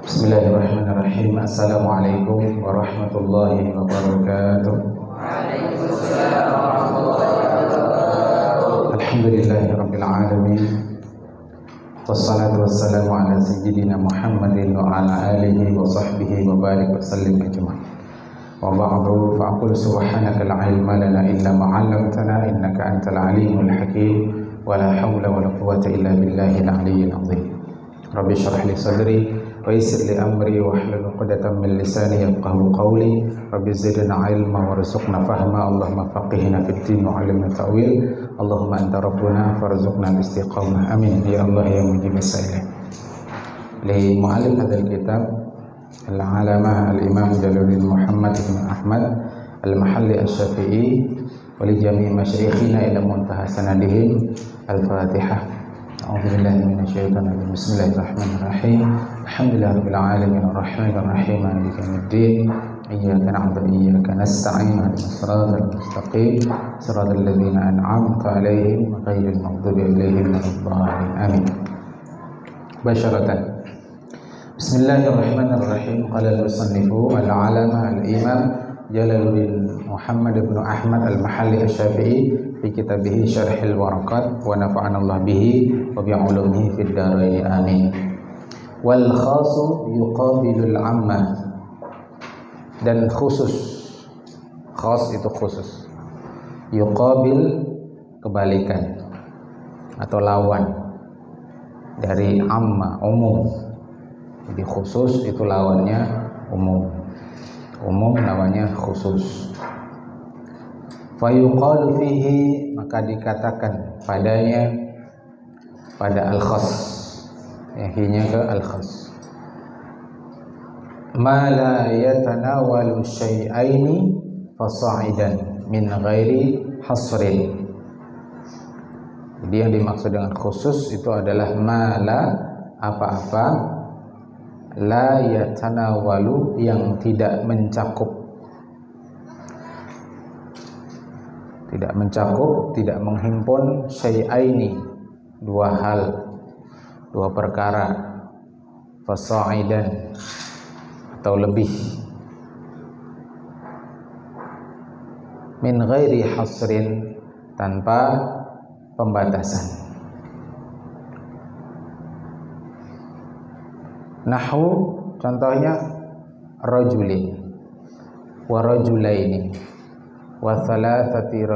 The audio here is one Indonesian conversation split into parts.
Bismillahirrahmanirrahim. Assalamualaikum warahmatullahi wabarakatuh. Waalaikumsalam warahmatullahi wabarakatuh. Alhamdulillahirabbil alamin. Wassalatu wassalamu ala sayyidina Muhammadin wa ala alihi wa sahbihi wa barik wa sallim ajma'in. Wa ba'du fa aqulu subhanaka la ilma lana illa ma 'allamtana innaka antal alimul hakim wa la haula wa la quwwata illa billahil aliyyil azim. Rabbi shrah li sadri wa yassir li amri wa hlul 'uqdatam min lisani yafqahu qawli. Rabbi zidna ilma warzuqna fahma. Allahumma faqihna fid din wa 'allimna ta'wil. Allahumma anta rabbuna farzuqna istiqamah. Amin ya Allah ya mujibas sa'ilin. Li mu'allif hadzal kitab al-'alamah al-imam Jalaluddin Muhammad bin Ahmad al-Mahalli asy-Syafi'i wa li jami' masyayikhina ila muntaha sanadihim. Al-Fatihah. A'udzubillahi minasyaitonir rajim. Bismillahirrahmanirrahim. Alhamdulillahirabbil alamin arrahmanir rahim maliki yaumiddin. Iyyaka na'budu wa iyyaka nasta'in. Ihdinas siratal mustaqim. Siratal ladzina an'amta 'alaihim ghairil maghdubi 'alaihim waladdallin. Amin. Basyaratan. Bismillahirrahmanirrahim. Qala al-musannifu al-'alamah al-imam Jalaluddin Muhammad bin Ahmad al-Mahalli asy-Syafi'i fi kitabih Syarhil Waraqat wa nafa'ana Allah bihi wa bi 'ulumihi fid dharain amin. Wal khasu yuqabilul 'ammah. Dan khusus, khas itu khusus, yuqabil kebalikan atau lawan dari amma, umum. Jadi khusus itu lawannya umum, umum lawannya khusus. Fayuqalu fihi, maka dikatakan padanya, pada al-khas, ya, hinya ke al-khas, ma la yatanawalu syai'aini fasa'idan min ghairi hasrin. Jadi yang dimaksud dengan khusus itu adalah ma la, apa-apa, la yatanawalu, yang tidak mencakup, tidak menghimpun syai'aini, dua hal, dua perkara, fasa'idan atau lebih, min ghairi hasrin, tanpa pembatasan. Nahwu, contohnya rajulin wa rajulaini wa thalathati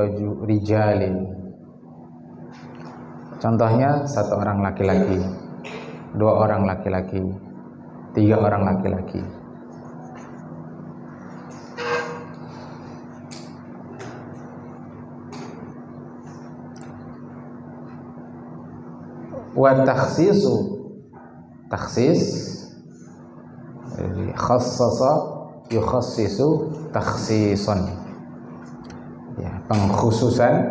rijalin. Contohnya satu orang laki-laki, dua orang laki-laki, tiga orang laki-laki. Wa takhsisu, takhsis, khassasa yukhassisu takhsisan, ya, pengkhususan.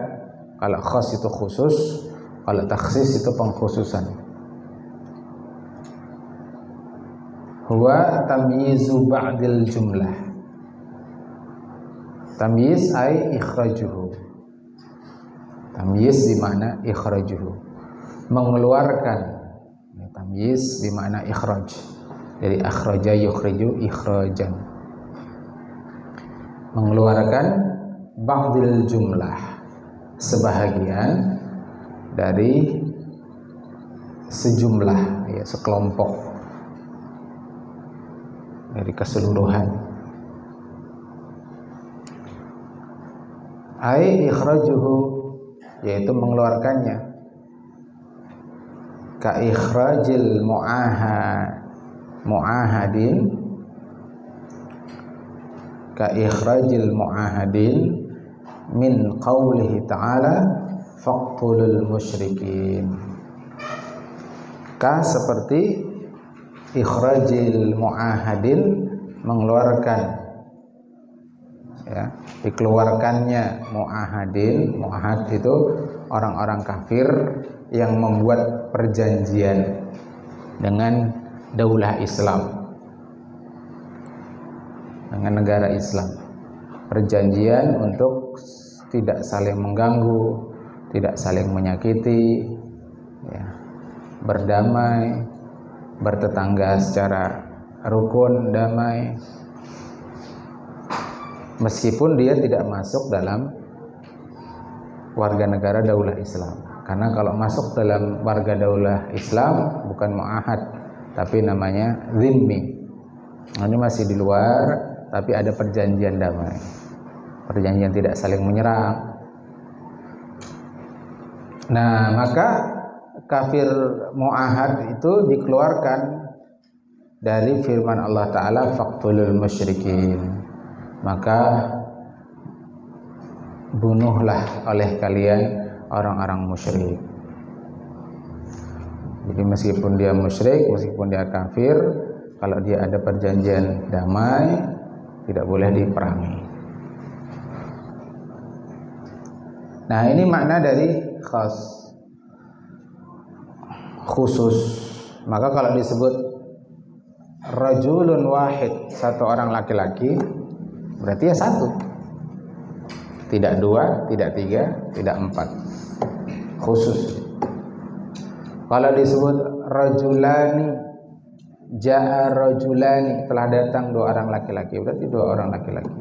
Kalau khas itu khusus, kalau takhsis itu pengkhususan. Huwa tamyizu ba'dil jumlah. Tamyiz ay ikhrajuhu. Tamyiz di mana ikhrajuhu, mengeluarkan. Tamyiz di mana ikhraj, dari akhraja yukhriju ikhrajan, mengeluarkan ba'dil jumlah, sebahagian dari sejumlah, ya, sekelompok dari keseluruhan. Ai ikhrajuhu, yaitu mengeluarkannya. Ka ikhrajil mu'ahadin, ka ikhrajil mu'ahadin min qawlihi ta'ala faqtulul musyrikin. Ka seperti ikhrajil mu'ahadin, mengeluarkan, ya, dikeluarkannya mu'ahadin. Mu'ahad itu orang-orang kafir yang membuat perjanjian dengan daulah Islam, dengan negara Islam. Perjanjian untuk tidak saling mengganggu, tidak saling menyakiti, ya, berdamai, bertetangga secara rukun, damai, meskipun dia tidak masuk dalam warga negara daulah Islam. Karena kalau masuk dalam warga daulah Islam bukan mu'ahad, tapi namanya zimmi. Ini masih di luar, tapi ada perjanjian damai, perjanjian tidak saling menyerang. Nah, maka kafir mu'ahad itu dikeluarkan dari firman Allah Ta'ala, faqtulul musyrikin, maka bunuhlah oleh kalian orang-orang musyrik. Jadi meskipun dia musyrik, meskipun dia kafir, kalau dia ada perjanjian damai, tidak boleh diperangi. Nah, ini makna dari khas, khusus. Maka kalau disebut rajulun wahid, satu orang laki-laki, berarti ya satu, tidak dua, tidak tiga, tidak empat, khusus. Kalau disebut rajulani, ja'a rajulani, telah datang dua orang laki-laki, berarti dua orang laki-laki,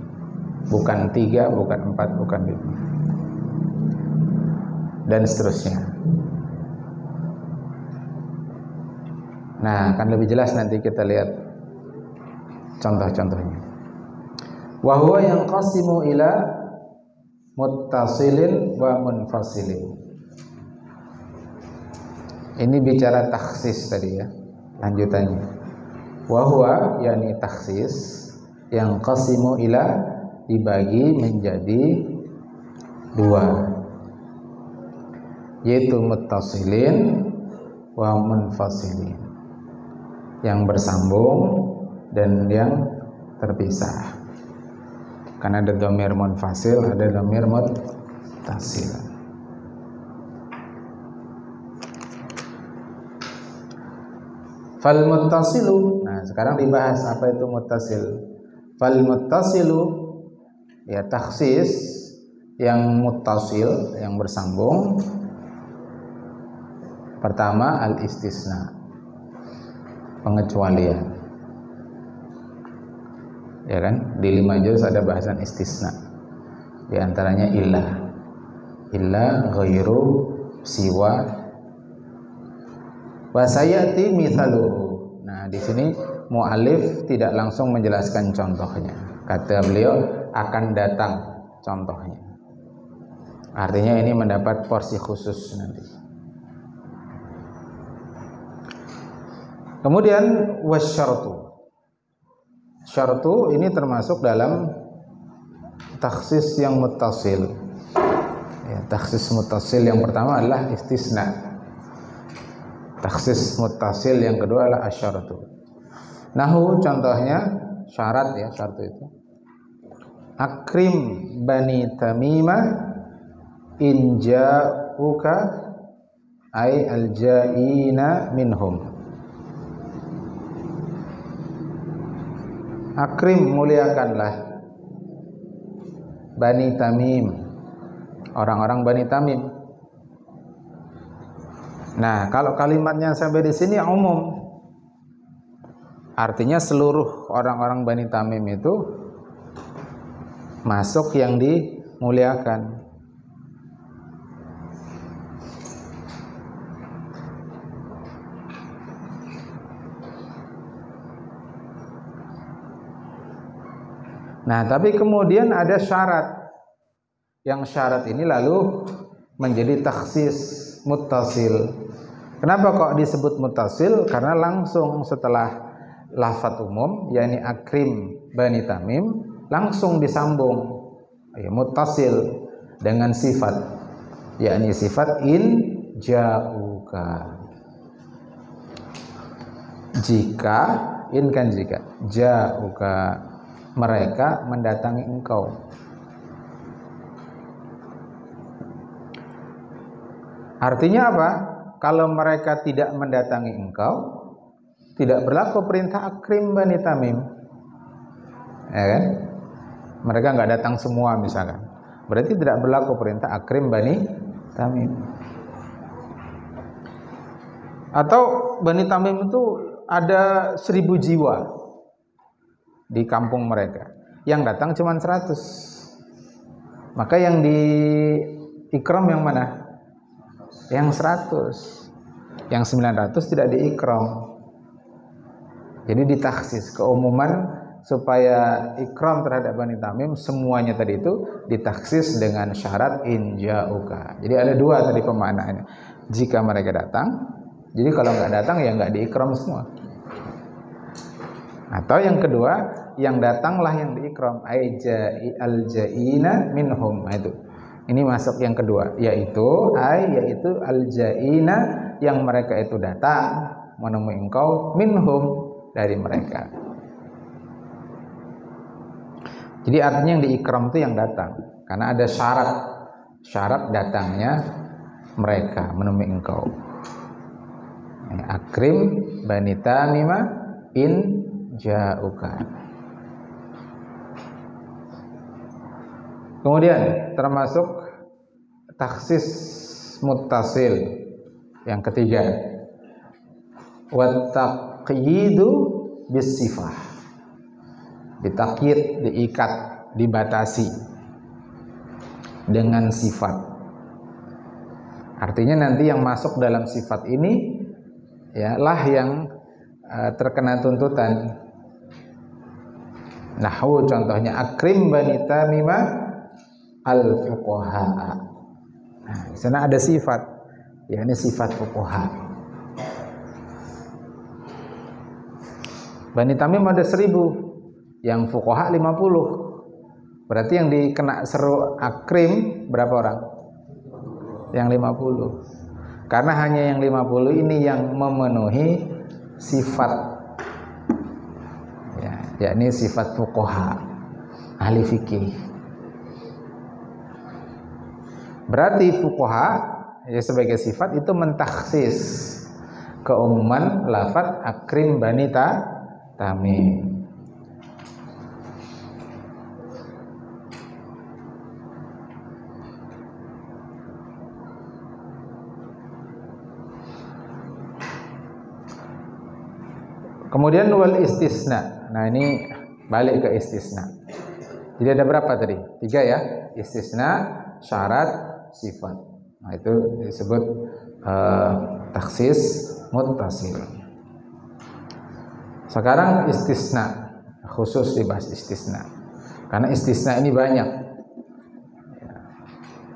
bukan tiga, bukan empat, bukan lima, dan seterusnya. Nah, akan lebih jelas nanti kita lihat contoh-contohnya. Wa huwa yanqasimu ila muttasilin wa munfasilin. Ini bicara takhsis tadi ya, lanjutannya. Wa huwa yakni takhsis, yanqasimu ila, dibagi menjadi dua, yaitu muttasilin wa munfasilin, yang bersambung dan yang terpisah. Karena ada dhamir munfasil, ada dhamir muttasil. Fal muttasilu. Nah, sekarang dibahas apa itu muttasil. Fal muttasilu, ya takhsis yang muttasil, yang bersambung. Pertama al-istisna, pengecualian. Ya kan, di 5 juz ada bahasan istisna. Di antaranya illah, ghairu, siwa, wa sayati mithaluhu. Nah, di sini mu'alif tidak langsung menjelaskan contohnya. Kata beliau akan datang contohnya. Artinya ini mendapat porsi khusus nanti. Kemudian wasyartu. Syartu ini termasuk dalam takhsis yang muttasil. Ya, takhsis muttasil yang pertama adalah istisna. Takhsis muttasil yang kedua adalah asyartu. Nahu contohnya syarat ya, syartu itu. Akrim bani Tamimah in ja'uka ay al-ja'ina minhum. Akrim, muliakanlah Bani Tamim, orang-orang Bani Tamim. Nah, kalau kalimatnya sampai di sini umum, artinya seluruh orang-orang Bani Tamim itu masuk yang dimuliakan. Nah, tapi kemudian ada syarat. Yang syarat ini lalu menjadi takhsis muttasil. Kenapa kok disebut muttasil? Karena langsung setelah lafadz umum, yakni akrim Bani Tamim, langsung disambung ya, muttasil dengan sifat, yakni sifat in ja'uka. Jika, in kan jika, ja'uka, mereka mendatangi engkau. Artinya apa? Kalau mereka tidak mendatangi engkau, tidak berlaku perintah akrim Bani Tamim, ya kan? Mereka nggak datang semua misalkan, berarti tidak berlaku perintah akrim Bani Tamim. Atau Bani Tamim itu ada 1000 jiwa, di kampung mereka. Yang datang cuma 100. Maka yang di ikram yang mana? Yang 100. Yang 900 tidak di ikram. Jadi ditaksis keumuman supaya ikram terhadap Bani Tamim semuanya tadi itu ditaksis dengan syarat inja'uka. Jadi ada dua tadi pemaknaannya. Jika mereka datang, jadi kalau nggak datang ya nggak diikram semua. Atau yang kedua, yang datanglah yang diikram, al-ja'ina minhum. Nah, itu. Ini masuk yang kedua, yaitu al-ja'ina yang mereka itu datang menemui engkau minhum dari mereka. Jadi artinya yang diikram itu yang datang, karena ada syarat datangnya mereka menemui engkau. Akrim Bani Tamimah in ja'uka. Kemudian termasuk taksis muttasil yang ketiga, wa taqyidu bis sifah. Ditakyid, diikat, dibatasi dengan sifat. Artinya nanti yang masuk dalam sifat ini ya lah yang terkena tuntutan. Nahwu contohnya akrim Bani Tamimah al-fuqaha. Nah, di sana ada sifat, yakni sifat fuqaha. Bani Tamim ada 1000, yang fuqaha 50. Berarti yang dikena seru akrim berapa orang? Yang 50. Karena hanya yang 50 ini yang memenuhi sifat, ya, yakni sifat fuqaha, ahli fikih. Berarti fuqaha ya sebagai sifat itu mentaksis keumuman lafaz akrim Bani Tamim. Kemudian wal istisna. Nah, ini balik ke istisna. Jadi ada berapa tadi? 3 ya. Istisna, syarat, sifat. Nah, itu disebut taksis muttasil. Sekarang istisna, khusus dibahas istisna. Karena istisna ini banyak.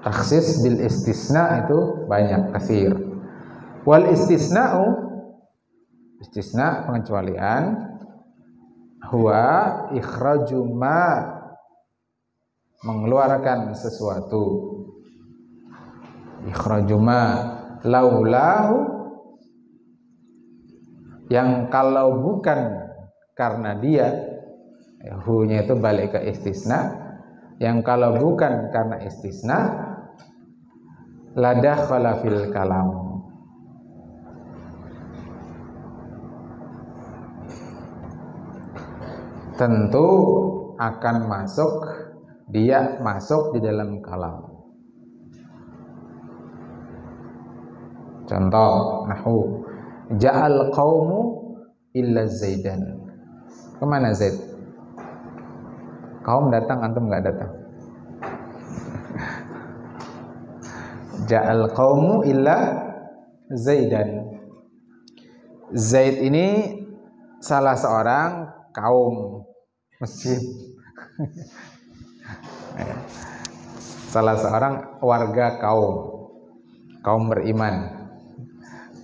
Taksis bil istisna itu banyak, katsir. Wal istisna'u, istisna pengecualian, huwa ikhraju ma, mengeluarkan sesuatu, ikhraju ma laulahu, yang kalau bukan karena dia, hu-nya itu balik ke istisna, yang kalau bukan karena istisna la dakhala fil kalam, tentu akan masuk, dia masuk di dalam kalam. Contoh nahwu, ja'al qaumu illa zaidan. Kemana Zaid? Kaum datang, antum nggak datang. Ja'al qaumu illa zaidan. Zaid ini salah seorang kaum masjid. Salah seorang warga kaum beriman,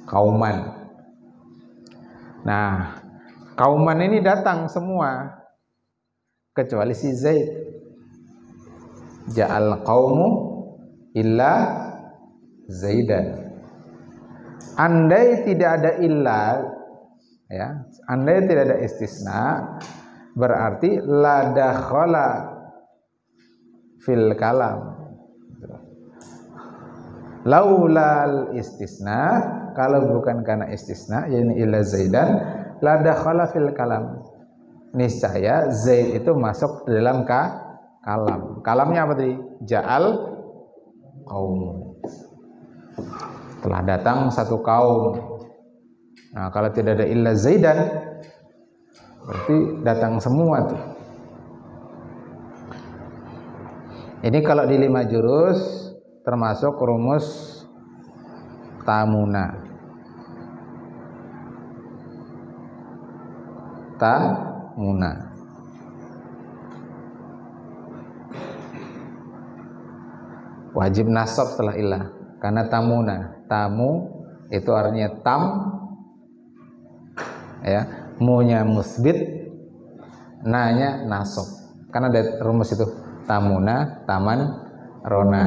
kauman. Nah, kauman ini datang semua kecuali si Zaid. Ja'al qaumu illa zaidan. Andai tidak ada illa, ya, andai tidak ada istisna, berarti la dakhala fil kalam. Laulal istisna, kalau bukan karena istisna, yakni illa zaidan, la dakhala fil kalam. Niscaya Zaid itu masuk dalam kalam. Kalamnya apa tadi? Ja'al qaum. Telah datang satu kaum. Nah, kalau tidak ada illa zaidan, Berarti datang semua tuh. Ini kalau di 5 jurus termasuk rumus tamuna. Tamuna. Wajib nasab setelah ilah. Karena tamuna. Tamu itu artinya tam. Ya, munya musbit, nanya nasab. Karena ada rumus itu. Tamuna, taman, rona.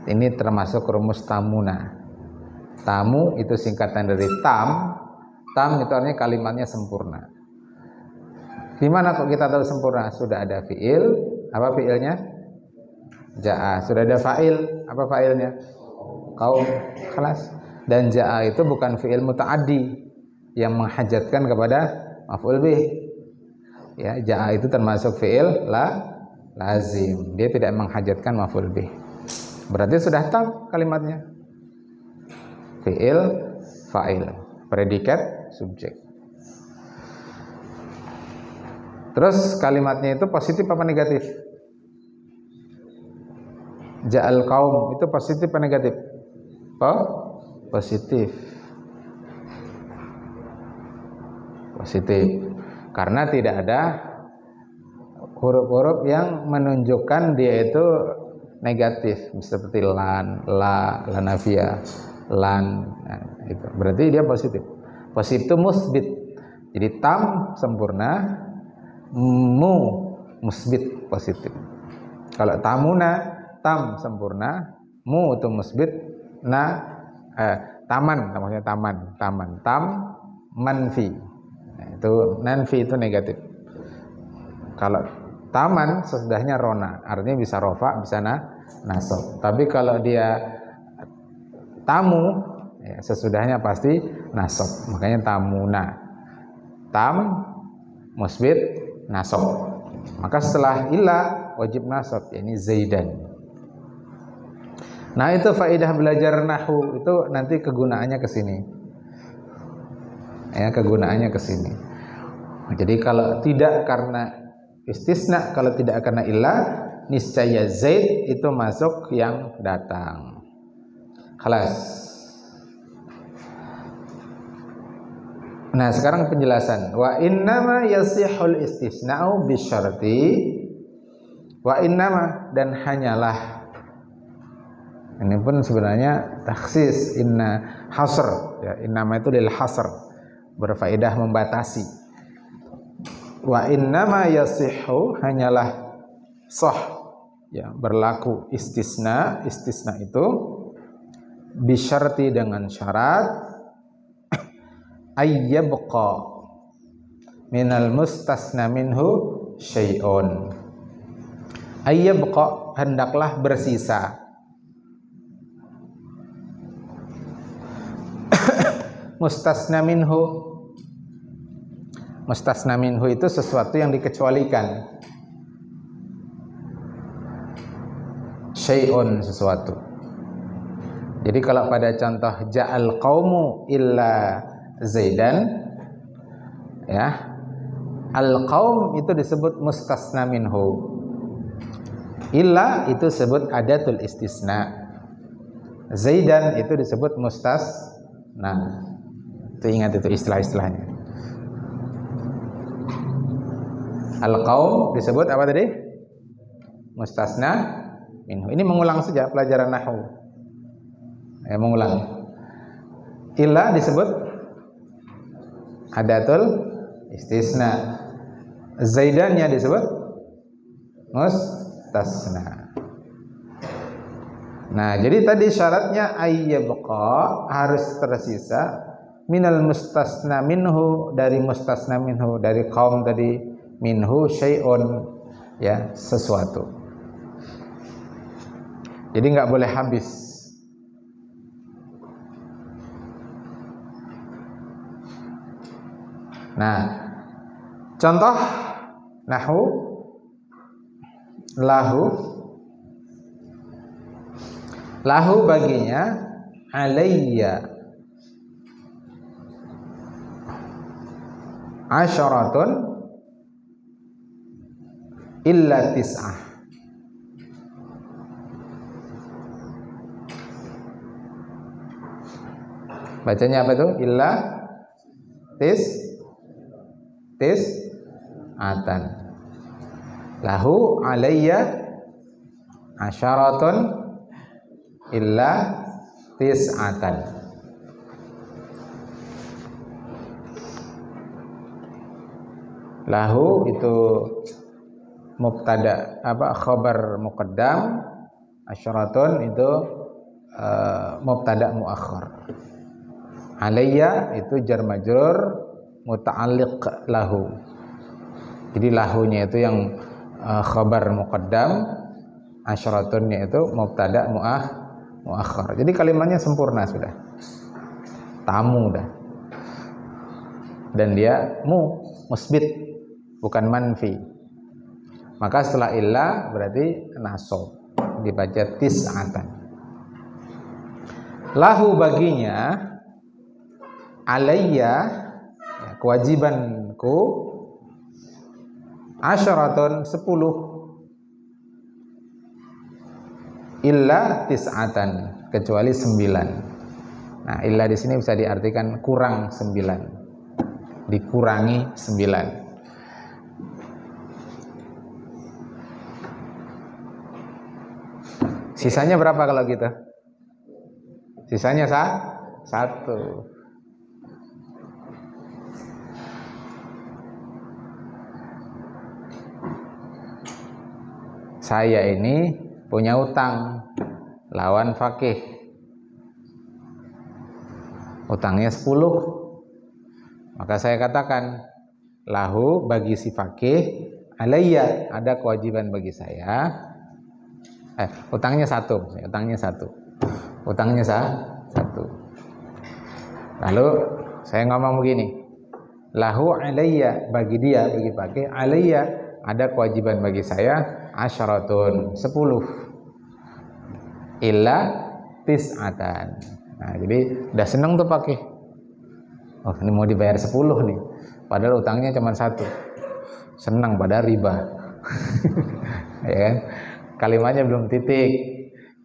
Ini termasuk rumus tamuna. Tamu itu singkatan dari tam. Tam itu artinya kalimatnya sempurna. Gimana kok kita tahu sempurna? Sudah ada fiil. Apa fiilnya? Ja'a. Sudah ada fa'il. Apa fa'ilnya? Qaum. Khalas. Dan ja'a itu bukan fiil muta'addi yang menghajatkan kepada maf'ul bih. Ya, ja'a itu termasuk fiil lazim. Dia tidak menghajatkan maf'ul bih. Berarti sudah tahu kalimatnya. Fi'il, fa'il, predikat, subjek. Terus kalimatnya itu positif apa negatif? Ja'al qaum itu positif apa negatif? Positif. Positif. Karena tidak ada huruf-huruf yang menunjukkan dia itu negatif, seperti lan, la nafiyah, lan, nah, itu. Berarti dia positif. Positif musbit. Jadi tam sempurna, mu musbit positif. Kalau tamuna, tam sempurna, mu itu musbit, taman, namanya taman, tam manfi. Nah, itu nanfi itu negatif. Kalau taman sesudahnya rona, artinya bisa rofa, bisa nasab. Tapi kalau dia tamu, ya, sesudahnya pasti nasab. Makanya tamuna, tam, musbit, nasab. Maka setelah ila wajib nasab, yakni zaidan. Nah itu faedah belajar nahwu itu nanti kegunaannya ke sini. Ya, kegunaannya ke sini. Jadi kalau tidak karena istisna, kalau tidak karena ilah, niscaya zaid itu masuk yang datang. Khalas. Nah, sekarang penjelasan. Wa innama yasihul istisna'u bisyarti. Wa innama, dan hanyalah. Ini pun sebenarnya taksis, inna hasr. Ya, innama itu lil hasr, berfaedah membatasi. Wa innama yasihu, hanyalah sah, ya, berlaku istisna. Istisna itu bisyarti, dengan syarat ayyabqa minal mustasna minhu syai'un. Ayyabqa, hendaklah bersisa. Mustasna minhu, mustasna minhu itu sesuatu yang dikecualikan. Syai'un, sesuatu. Jadi kalau pada contoh ja'al qaumu illa zaidan, ya, al qaum itu disebut mustasna minhu. Illa itu disebut adatul istisna. Zaidan itu disebut mustasna. Itu ingat itu istilah-istilahnya. Al-qaum disebut apa tadi? Mustasna minhu. Ini mengulang saja pelajaran nahwu. Mengulang. Illa disebut adatul istisna. Zaidannya disebut mustasna. Nah, jadi tadi syaratnya ayyabqa, harus tersisa minal mustasna minhu, dari mustasna minhu, dari kaum tadi, minhu syai'un, ya, sesuatu. Jadi nggak boleh habis. Nah, contoh nahwu lahu baginya alayya. asyaratun illa tis'ah. Bacanya apa itu? Illa tis'atan. Lahu alayya asyaratun illa tis'atan. Lahu itu mubtada khabar muqaddam, asyaratun itu mubtada muakhar. Alayya itu jar majrur muta'alliq lahu. Jadi lahunya itu yang khabar muqaddam, asyaratunnya itu mubtada muakhar. Jadi kalimatnya sempurna sudah. Tamu dah. Dan dia musbit, bukan manfi. Maka setelah illa berarti nasab, dibaca tis'atan. Lahu baginya, alayya kewajibanku, asyaratun 10, illa tis'atan kecuali 9. Nah, illa di sini bisa diartikan kurang 9, dikurangi 9. Sisanya berapa kalau gitu? Sisanya 1. Saya ini punya utang lawan fakih. Utangnya 10. Maka saya katakan lahu bagi si fakih, alayya ada kewajiban bagi saya. Utangnya 1. Utangnya 1. Lalu saya ngomong begini, lahu alayya bagi dia, bagi fakih, alayya ada kewajiban bagi saya, asyaratun 10, illa tis'atan. Nah, jadi udah seneng tuh fakih. Oh, ini mau dibayar 10 nih, padahal utangnya cuma 1. Senang pada riba. Ya kan? Kalimatnya belum titik.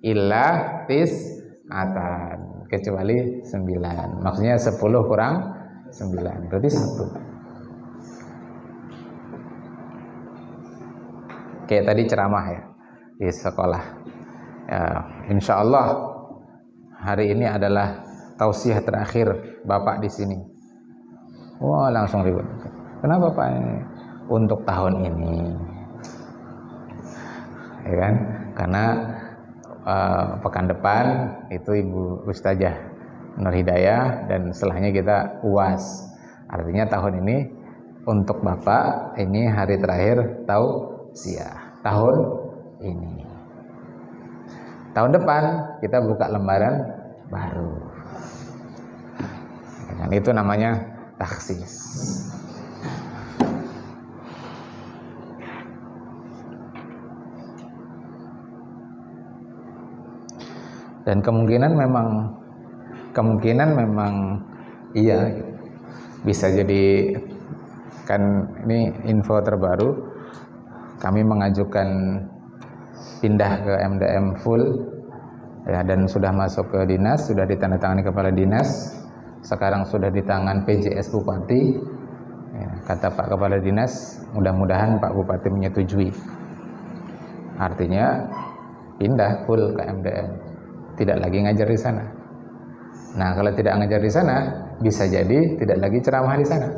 Illa tis'atan kecuali 9. Maksudnya 10 kurang 9 berarti 1. Kayak tadi ceramah ya di sekolah. Ya, insya Allah hari ini adalah tausiah terakhir Bapak di sini. Wah, langsung ribut. Kenapa Pak? Untuk tahun ini. Ya kan? Karena pekan depan itu Ibu Ustazah Nur Hidayah dan setelahnya kita UAS. Artinya tahun ini untuk Bapak ini hari terakhir tausiah tahun ini. Tahun depan kita buka lembaran baru. Dan itu namanya taksis. Dan kemungkinan memang iya bisa jadi, kan ini info terbaru, kami mengajukan pindah ke MDM full ya, dan sudah masuk ke dinas, sudah ditandatangani kepala dinas, sekarang sudah di tangan PJS Bupati ya, kata Pak Kepala Dinas mudah-mudahan Pak Bupati menyetujui, artinya pindah full ke MDM, tidak lagi ngajar di sana. Nah, kalau tidak ngajar di sana, bisa jadi tidak lagi ceramah di sana.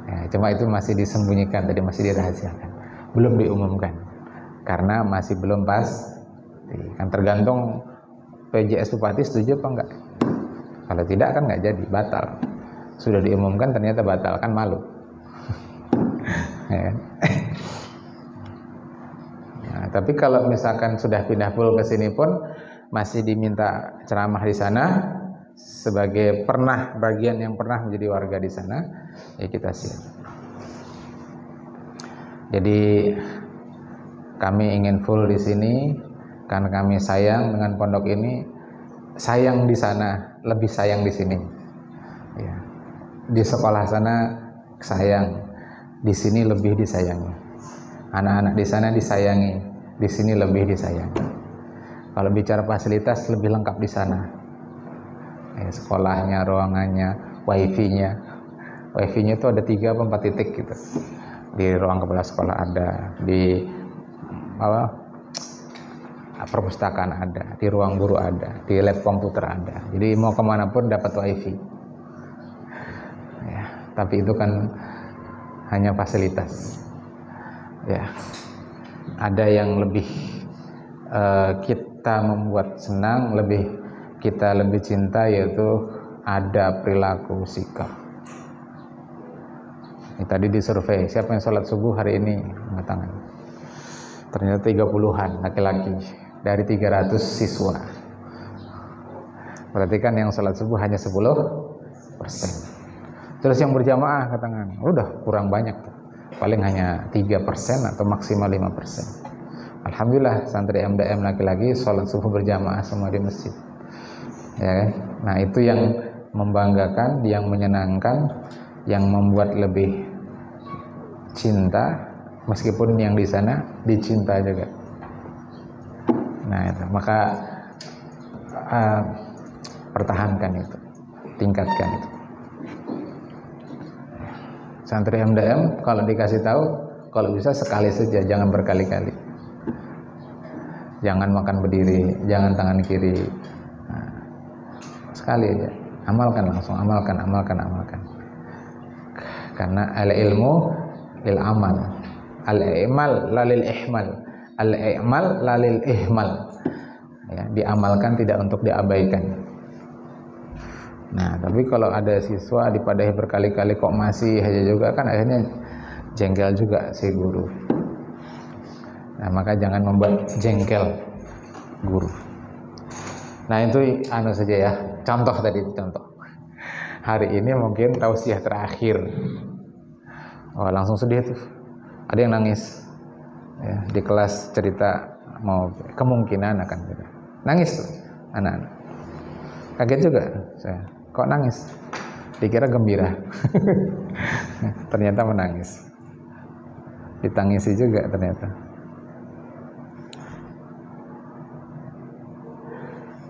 Ya, cuma itu masih disembunyikan, tadi masih dirahasiakan, belum diumumkan, karena masih belum pas. Kan tergantung PJS Bupati setuju apa enggak. Kalau tidak kan nggak jadi, batal. Sudah diumumkan ternyata batal, kan malu. Ya. Nah, tapi kalau misalkan sudah pindah full ke sini pun masih diminta ceramah di sana sebagai bagian yang pernah menjadi warga di sana, ya kita siap. Jadi kami ingin full di sini karena kami sayang dengan pondok ini, sayang di sana lebih sayang di sini. Ya. Di sekolah sana sayang. Di sini lebih disayangi. Anak-anak di sana disayangi, di sini lebih disayangi. Kalau bicara fasilitas lebih lengkap di sana. Sekolahnya, ruangannya, wifi-nya. Wifi-nya itu ada 3 atau 4 titik gitu. Di ruang kepala sekolah ada, di perpustakaan ada, di ruang guru ada, di lab komputer ada. Jadi mau kemana pun dapat wifi. Ya, tapi itu kan hanya fasilitas. Ya, ada yang lebih kita membuat senang, kita lebih cinta, yaitu ada perilaku sikap. Ini tadi disurvei, siapa yang sholat subuh hari ini? Angkat tangan. Ternyata 30-an laki-laki dari 300 siswa. Berarti kan yang sholat subuh hanya 10%. Terus yang berjamaah angkat tangan. Udah kurang banyak tuh. Paling hanya 3% atau maksimal 5%. Alhamdulillah santri MDM laki-laki sholat subuh berjamaah semua di masjid. Ya kan? Nah, itu yang membanggakan, yang menyenangkan, yang membuat lebih cinta, meskipun yang di sana dicinta juga. Nah, itu maka pertahankan itu, tingkatkan itu. Santri MDM kalau dikasih tahu, kalau bisa sekali saja, jangan berkali-kali. Jangan makan berdiri, jangan tangan kiri. Nah, sekali aja, amalkan langsung, amalkan. Karena al-ilmu lil amal, al-i'mal lalil ihmal, al-i'mal lalil ihmal. Ya, diamalkan tidak untuk diabaikan. Nah, tapi kalau ada siswa dipadahi berkali-kali kok masih aja juga, kan akhirnya jengkel juga si guru. Nah, maka jangan membuat jengkel guru. Nah, itu saja ya, contoh tadi, contoh. Hari ini mungkin tausiah terakhir. Oh, langsung sedih tuh. Ada yang nangis. Ya, di kelas cerita mau kemungkinan akan gitu. Nangis tuh anak-anak. Kaget juga saya. Kok nangis? Dikira gembira. Ternyata menangis. Ditangisi juga ternyata.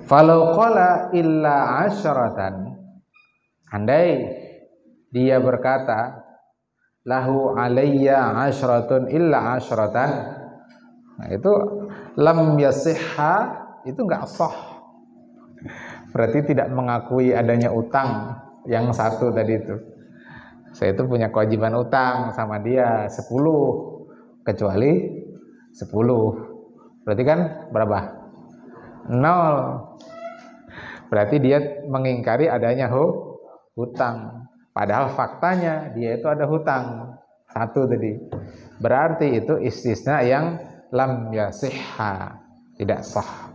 Falau qala illa asyaratan, andai dia berkata lahu alayya asyratun illa asyratan, nah itu lam yasihha, itu enggak sah. Berarti tidak mengakui adanya utang yang satu tadi itu. Saya itu punya kewajiban utang sama dia 10, kecuali 10. Berarti kan berapa? 0. Berarti dia mengingkari adanya hutang. Padahal faktanya dia itu ada hutang 1 tadi. Berarti itu istisna yang lam yasihha, tidak sah.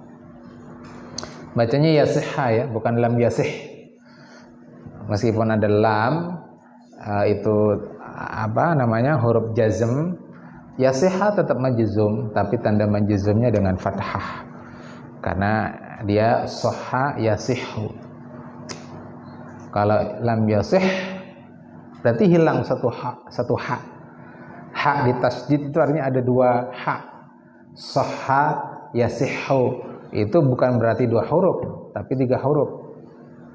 Bacanya yasihha ya, bukan lam yasih. Meskipun ada lam, itu huruf jazm, yasihha tetap majzum, tapi tanda majzumnya dengan fathah. Karena dia sahha yasihhu. Kalau lam yasih berarti hilang satu ha. Ha di tasydid itu artinya ada 2 ha. Sahha yasihhu itu bukan berarti 2 huruf, tapi 3 huruf.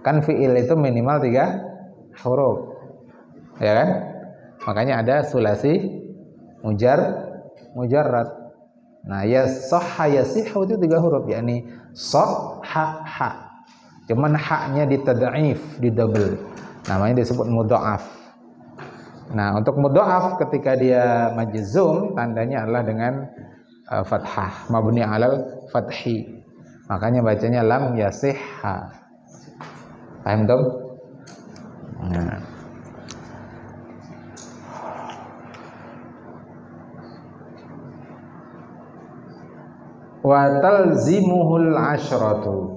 Kan fi'il itu minimal 3 huruf. Ya kan? Makanya ada sulasi mujarrad. Nah, ya sahha yasihhu itu 3 huruf, yakni sahha ha. Cuman haknya ditad'if, didouble. Namanya disebut mudha'af. Nah, untuk mudha'af ketika dia majzum, tandanya adalah dengan fathah, mabni 'alal fathi. Makanya bacanya lam yasihha. Paham dong? Nah. Wa talzimuhul asyratu.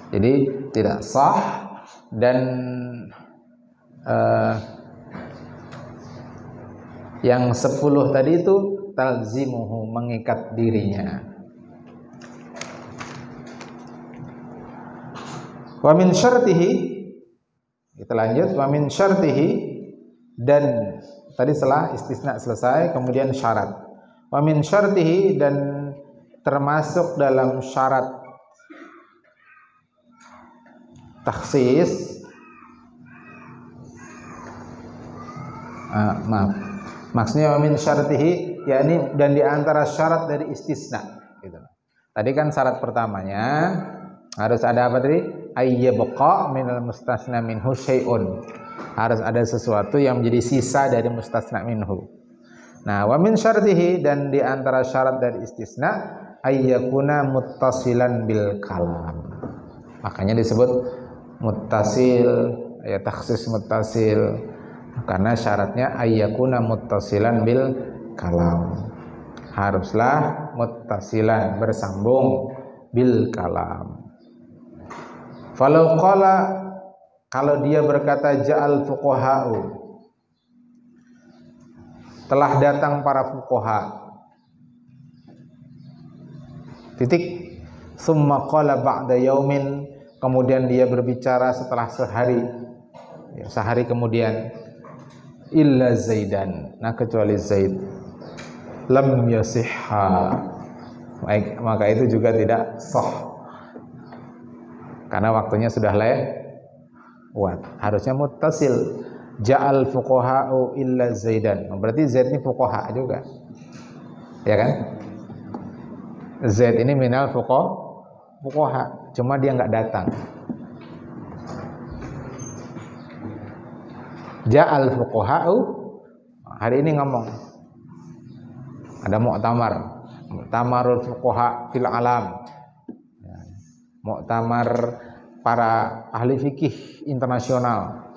Jadi tidak sah dan yang 10 tadi itu talzimuhu, mengikat dirinya. Wa min syartihi, kita lanjut, wa min syartihi, dan tadi setelah istisna selesai kemudian syarat. Wa min syartihi, dan termasuk dalam syarat takhsis, maksudnya wa min syartihi, yakni dan di antara syarat dari istisna gitu. Tadi kan syarat pertamanya harus ada apa tadi? Ayyabqa minal mustasna minhu syai'un. Harus ada sesuatu yang menjadi sisa dari mustasna minhu. Nah, wa min syartihi, dan di antara syarat dari istisna ayyakuna muttasilan bil kalam. Makanya disebut muttasil, ya takhsis muttasil. Karena syaratnya ayyakuna muttasilan bil kalam. Haruslah muttasilan, bersambung bil kalam. Falau qala, kalau dia berkata ja'al fuqaha'u, telah datang para fuqaha, titik, summa qala ba'da yaumin, kemudian dia berbicara setelah sehari, ya, sehari kemudian, illa Zaidan, nah kecuali Zaid, lam yasihha, maka itu juga tidak sah, karena waktunya sudah lewat. Harusnya muttasil, ja'al fuqaha'u illa Zaidan, berarti Zaid ini fuqaha juga, ya kan? Zaid ini minal fuqaha, cuma dia nggak datang. Ja'al fuqaha'u, hari ini ngomong, ada mu'tamarul fuqaha fil alam, mu'tamar para ahli fikih internasional.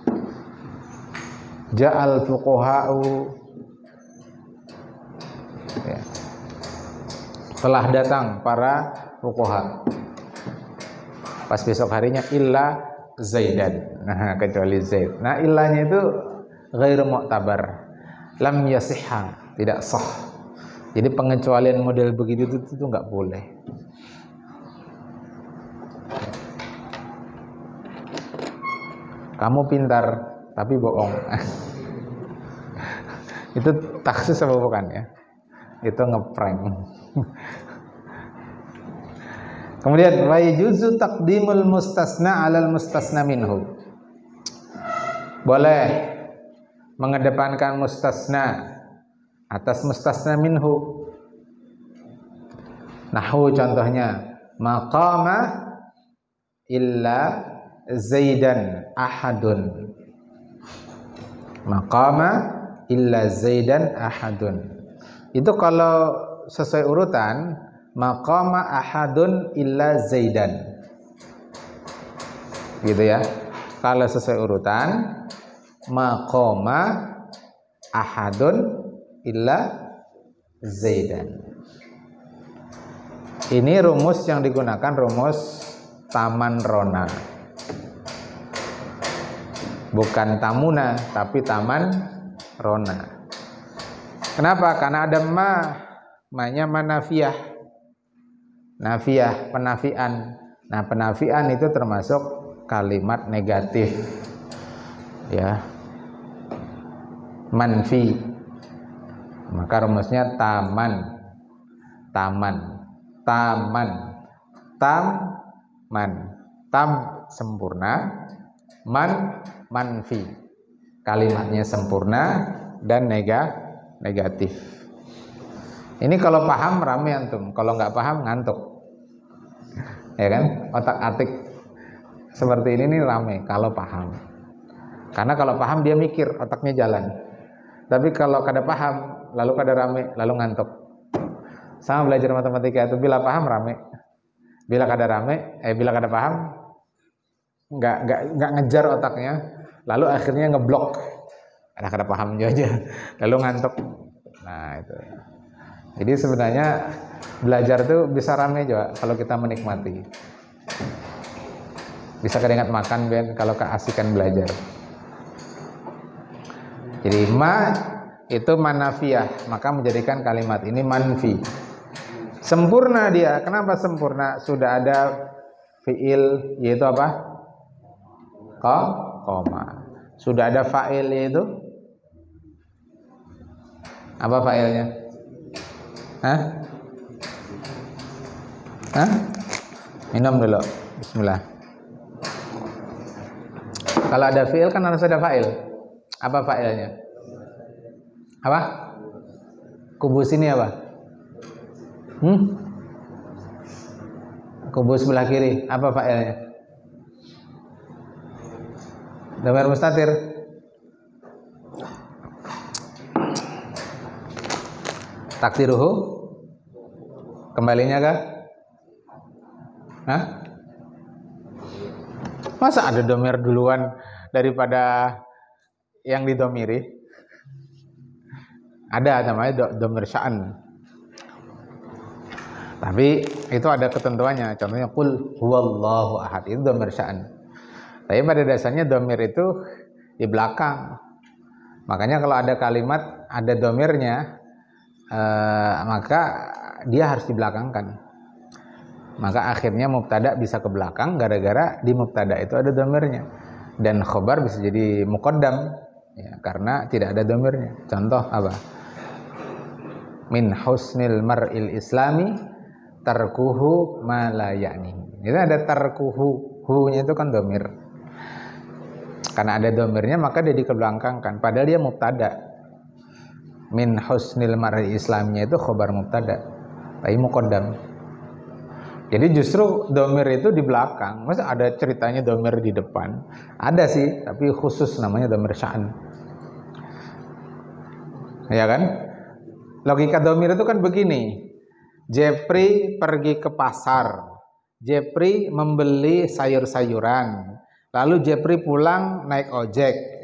Ja'al fuqaha'u, ya, telah datang para fuqaha. Pas besok harinya illa Zaidan, nah kecuali Zaid. Nah illanya itu ghairu mu'tabar, lam yasihha, tidak sah. Jadi pengecualian model begitu itu nggak boleh. Kamu pintar tapi bohong. Itu taksis apa bukan ya? Itu ngeprank. Kemudian wa yajuzu taqdimul mustasna 'alal mustasna minhu. Boleh mengedepankan mustasna atas mustasna minhu. Nahwu contohnya, maqama illa Zaidan ahadun. Maqama illa Zaidan ahadun. Itu kalau sesuai urutan, maqama ahadun illa Zaidan, gitu ya. Kalau sesuai urutan, maqama ahadun illa Zaidan. Ini rumus yang digunakan, rumus Taman Rona, bukan Tamuna tapi Taman Rona. Kenapa? Karena ada ma-nya manafiyah, nafiyah, penafian. Nah, penafian itu termasuk kalimat negatif, ya, manfi. Maka rumusnya taman, tam sempurna, manfi, kalimatnya sempurna dan negatif. Ini kalau paham rame antum, kalau nggak paham ngantuk, ya kan? Otak-atik seperti ini nih rame kalau paham, karena kalau paham dia mikir, otaknya jalan. Tapi kalau kada paham lalu kada rame, lalu ngantuk. Sama belajar matematika itu, bila paham rame, bila kada paham nggak ngejar otaknya, lalu akhirnya ngeblok, kada paham aja, lalu ngantuk. Nah itu. Jadi sebenarnya belajar tuh bisa rame juga kalau kita menikmati. Bisa keringat makan Ben kalau keasikan belajar. Jadi ma itu manafiyah, maka menjadikan kalimat ini manfi. Sempurna dia. Kenapa sempurna? Sudah ada fiil, yaitu apa? koma. Sudah ada fa'ilnya itu? Apa fa'ilnya? Hah? Minum dulu. Bismillah. Kalau ada fi'il kan harus ada fa'il. Apa fa'ilnya? Apa? Kubus ini apa? Kubus sebelah kiri. Apa fa'ilnya? Dhamir mustatir. Takdiruhu. Kembalinya kah? Hah? Masa ada domir duluan daripada yang didomiri? Ada namanya domir sya'an. Tapi itu ada ketentuannya. Contohnya qul huwallahu ahad, itu domir sya'an. Tapi pada dasarnya domir itu di belakang. Makanya kalau ada kalimat ada domirnya, maka dia harus dibelakangkan. Maka akhirnya mubtada bisa ke belakang gara-gara di mubtada itu ada domirnya. Dan khobar bisa jadi muqaddam ya, karena tidak ada domirnya. Contoh apa? Min husnil mar'il islami tarkuhu ma la ya'ni. Itu ada tarkuhu, hu-nya itu kan domir. Karena ada domirnya maka dia dikebelakangkan. Padahal dia mubtada. Min husnil mar'il islamnya itu khobar mubtada. Tapi muqaddam. Jadi justru domir itu di belakang. Masa ada ceritanya domir di depan? Ada sih, tapi khusus namanya domir sya'an. Ya kan? Logika domir itu kan begini. Jepri pergi ke pasar. Jepri membeli sayur-sayuran. Lalu Jepri pulang naik ojek.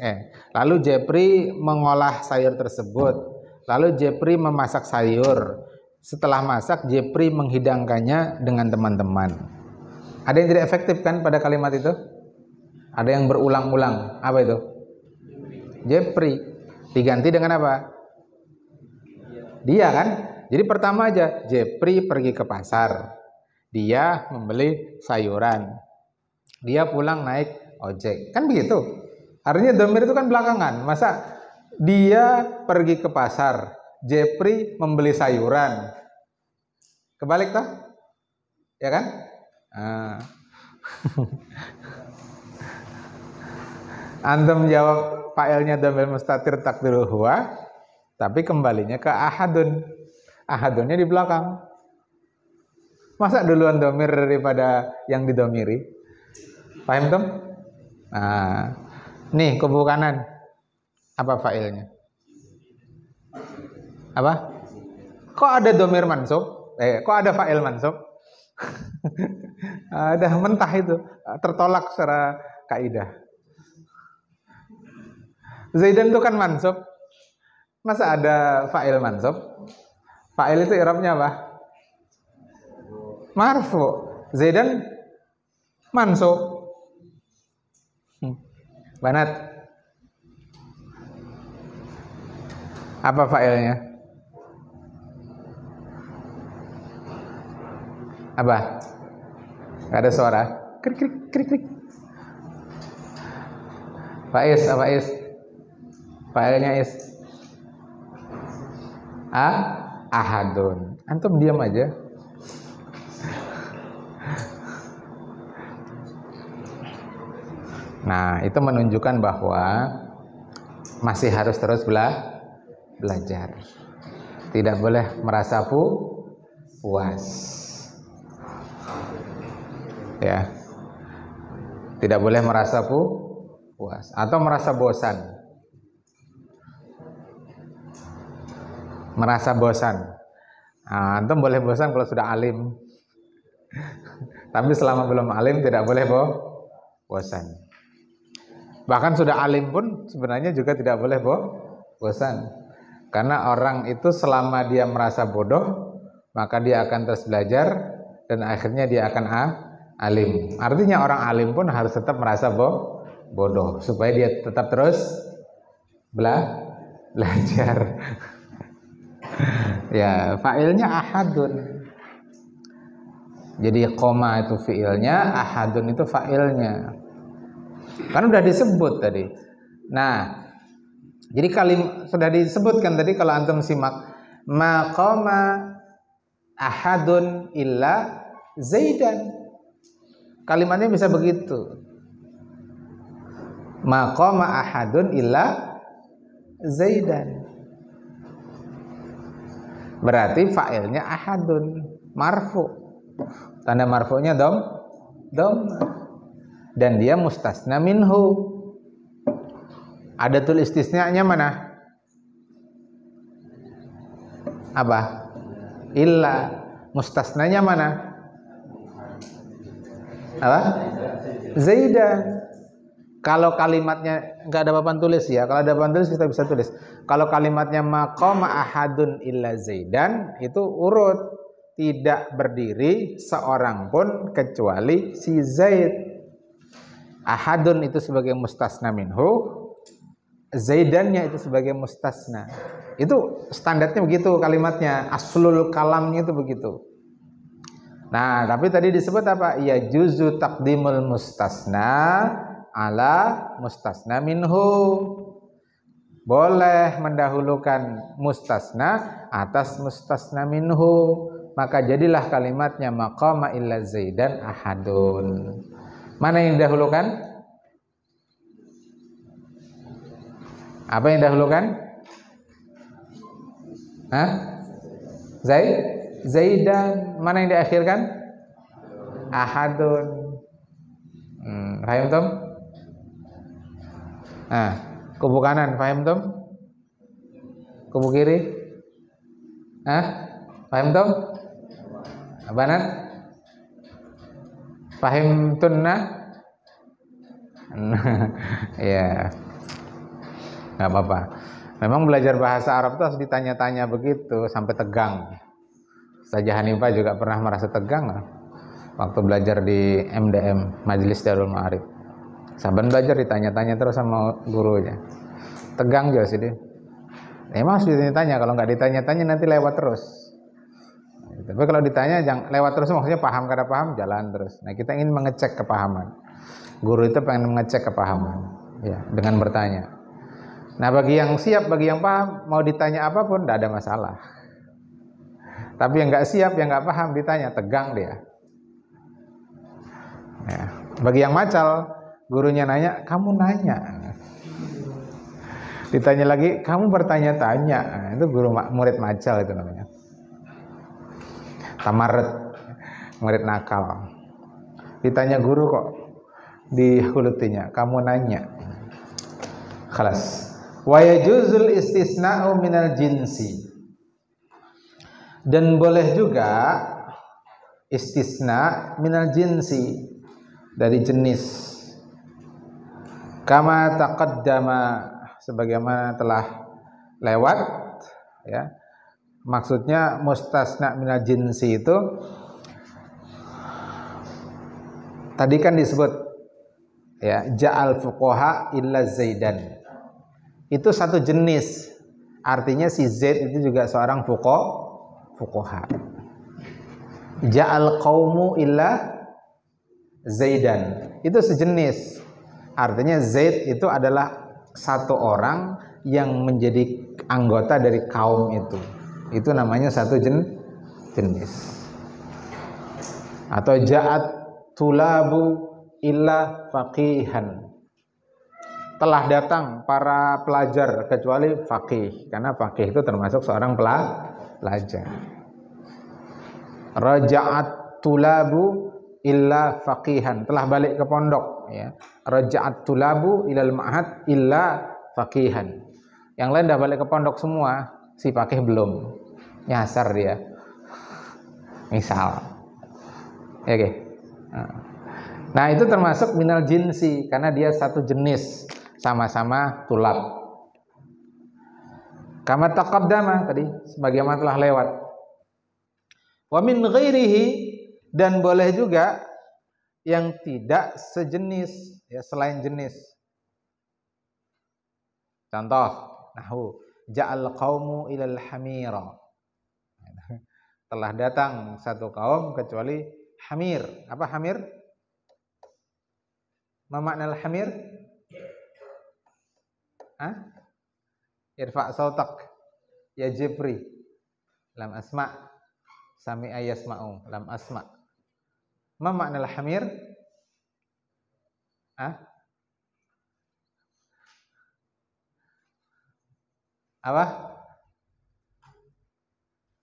Lalu Jepri mengolah sayur tersebut. Lalu Jepri memasak sayur. Setelah masak, Jepri menghidangkannya dengan teman-teman. Ada yang tidak efektif kan pada kalimat itu? Ada yang berulang-ulang. Apa itu? Jepri. Diganti dengan apa? Dia kan? Jadi pertama aja, Jepri pergi ke pasar. Dia membeli sayuran. Dia pulang naik ojek. Kan begitu? Artinya domir itu kan belakangan. Masa dia pergi ke pasar, Jepri membeli sayuran. Kebalik toh? Ya kan? Antum jawab fa'ilnya dhamir mustatir takdiruhu huwa, tapi kembalinya ke ahadun. Ahadunnya di belakang. Masa duluan dhamir daripada yang didomiri? Paham tuh? Nah, nih kubu kanan. Apa fa'ilnya? Apa? Kok ada dhamir mansub? Kok ada fa'il mansub? Ada mentah itu, tertolak secara kaidah. Zaidan itu kan mansub. Masa ada fa'il mansub? Fa'il itu i'rabnya apa? Marfu. Zaidan mansub. Banat. Apa fa'ilnya? Apa? Gak ada suara. Krik krik krik krik. Faiz, apa Is? Fa'ilnya Is. Ahadun. Antum diam aja. Nah, itu menunjukkan bahwa masih harus terus belajar. Tidak boleh merasa puas. Ya, tidak boleh merasa puas atau merasa bosan. Merasa bosan. Antum boleh bosan kalau sudah alim. Tapi selama belum alim tidak boleh bosan. Bahkan sudah alim pun sebenarnya juga tidak boleh bosan. Karena orang itu selama dia merasa bodoh, maka dia akan terus belajar dan akhirnya dia akan alim. Artinya orang alim pun harus tetap merasa bodoh supaya dia tetap terus belajar. Ya, fa'ilnya ahadun. Jadi koma itu fi'ilnya, ahadun itu fa'ilnya. Kan udah disebut tadi. Nah, jadi sudah disebutkan tadi kalau antum simak, maqama ahadun illa Zaidan. Kalimatnya bisa begitu. Maqama ahadun illa Zaidan. Berarti fa'ilnya ahadun, marfu. Tanda marfu'nya dom. Dan dia mustasna minhu. Adatul istisna-nya mana? Apa? Illa. Mustasnanya mana? Apa? Zaidan. Kalau kalimatnya nggak ada papan tulis ya, kalau ada papan tulis kita bisa tulis. Kalau kalimatnya maqama ahadun illa Zaidan, itu urut, tidak berdiri seorang pun kecuali si Zaid. Ahadun itu sebagai mustasna minhu, Zaidannya itu sebagai mustasna. Itu standarnya begitu kalimatnya, aslul kalamnya itu begitu. Nah, tapi tadi disebut apa? Ya juzu taqdimul mustasna ala mustasna minhu. Boleh mendahulukan mustasna atas mustasna minhu. Maka jadilah kalimatnya maqama illa Zaidan ahadun. Mana yang didahulukan? Apa yang didahulukan? Hah? Zaidan. Mana yang diakhirkan? Ahadun. Paham Tom? Nah, kubu kanan, paham Tom? Kubu kiri? Paham Tom? Abanat? Paham tunna? Ya, nggak apa-apa. Memang belajar bahasa Arab itu harus ditanya-tanya begitu sampai tegang. Ustaz Hanifah juga pernah merasa tegang waktu belajar di MDM, Majelis Darul Ma'arif. Saban belajar ditanya-tanya terus sama gurunya. Tegang juga sih dia. Emang harus ditanya-tanya, kalau nggak ditanya-tanya nanti lewat terus. Tapi kalau ditanya jangan lewat terus, maksudnya paham kada paham jalan terus. Nah, kita ingin mengecek kepahaman. Guru itu pengen mengecek kepahaman ya dengan bertanya. Nah, bagi yang siap, bagi yang paham, mau ditanya apapun tidak ada masalah. Tapi yang nggak siap, yang nggak paham ditanya, tegang dia. Ya. Bagi yang macal, gurunya nanya, kamu nanya. Ditanya lagi, kamu bertanya-tanya. Nah, itu guru murid macal itu namanya. Tamaret, murid nakal. Ditanya guru kok dihulutinya, kamu nanya. Khalas. Wa yajuzul istisna'u minal jinsi. Dan boleh juga istisna minal jinsi, dari jenis. Kama taqaddama, sebagaimana telah lewat ya. Maksudnya mustasna minal jinsi itu tadi kan disebut ya, ja'al fuqaha illa Zaidan. Itu satu jenis. Artinya si Zaid itu juga seorang fuqaha. Ja'al qaumu illa Zaidan. Itu sejenis. Artinya Zaid itu adalah satu orang yang menjadi anggota dari kaum itu. Itu namanya satu jenis. Atau ja'at tulabu illa faqihan. Telah datang para pelajar kecuali faqih, karena faqih itu termasuk seorang pelajar. Raja'at tulabu illa faqihan, telah balik ke pondok ya. Raja'at tulabu ilal ma'had illa faqihan. Yang lain dah balik ke pondok semua, si faqih belum. Nyasar dia. Misal. Ya, oke. Nah, itu termasuk minal jinsi karena dia satu jenis, sama-sama tulab. Kama taqaddama tadi sebagaimana telah lewat. Wa min ghairihi, dan boleh juga yang tidak sejenis ya, selain jenis. Contoh nahwu ja'al qaumu ilal hamira. Telah datang satu kaum kecuali hamir. Apa hamir? Ma makna al-hamir? Irfa' sautak ya Jibri. Lam asma' sami'a yasma'u. Lam asma'. Ma makna al-hamir? Apa?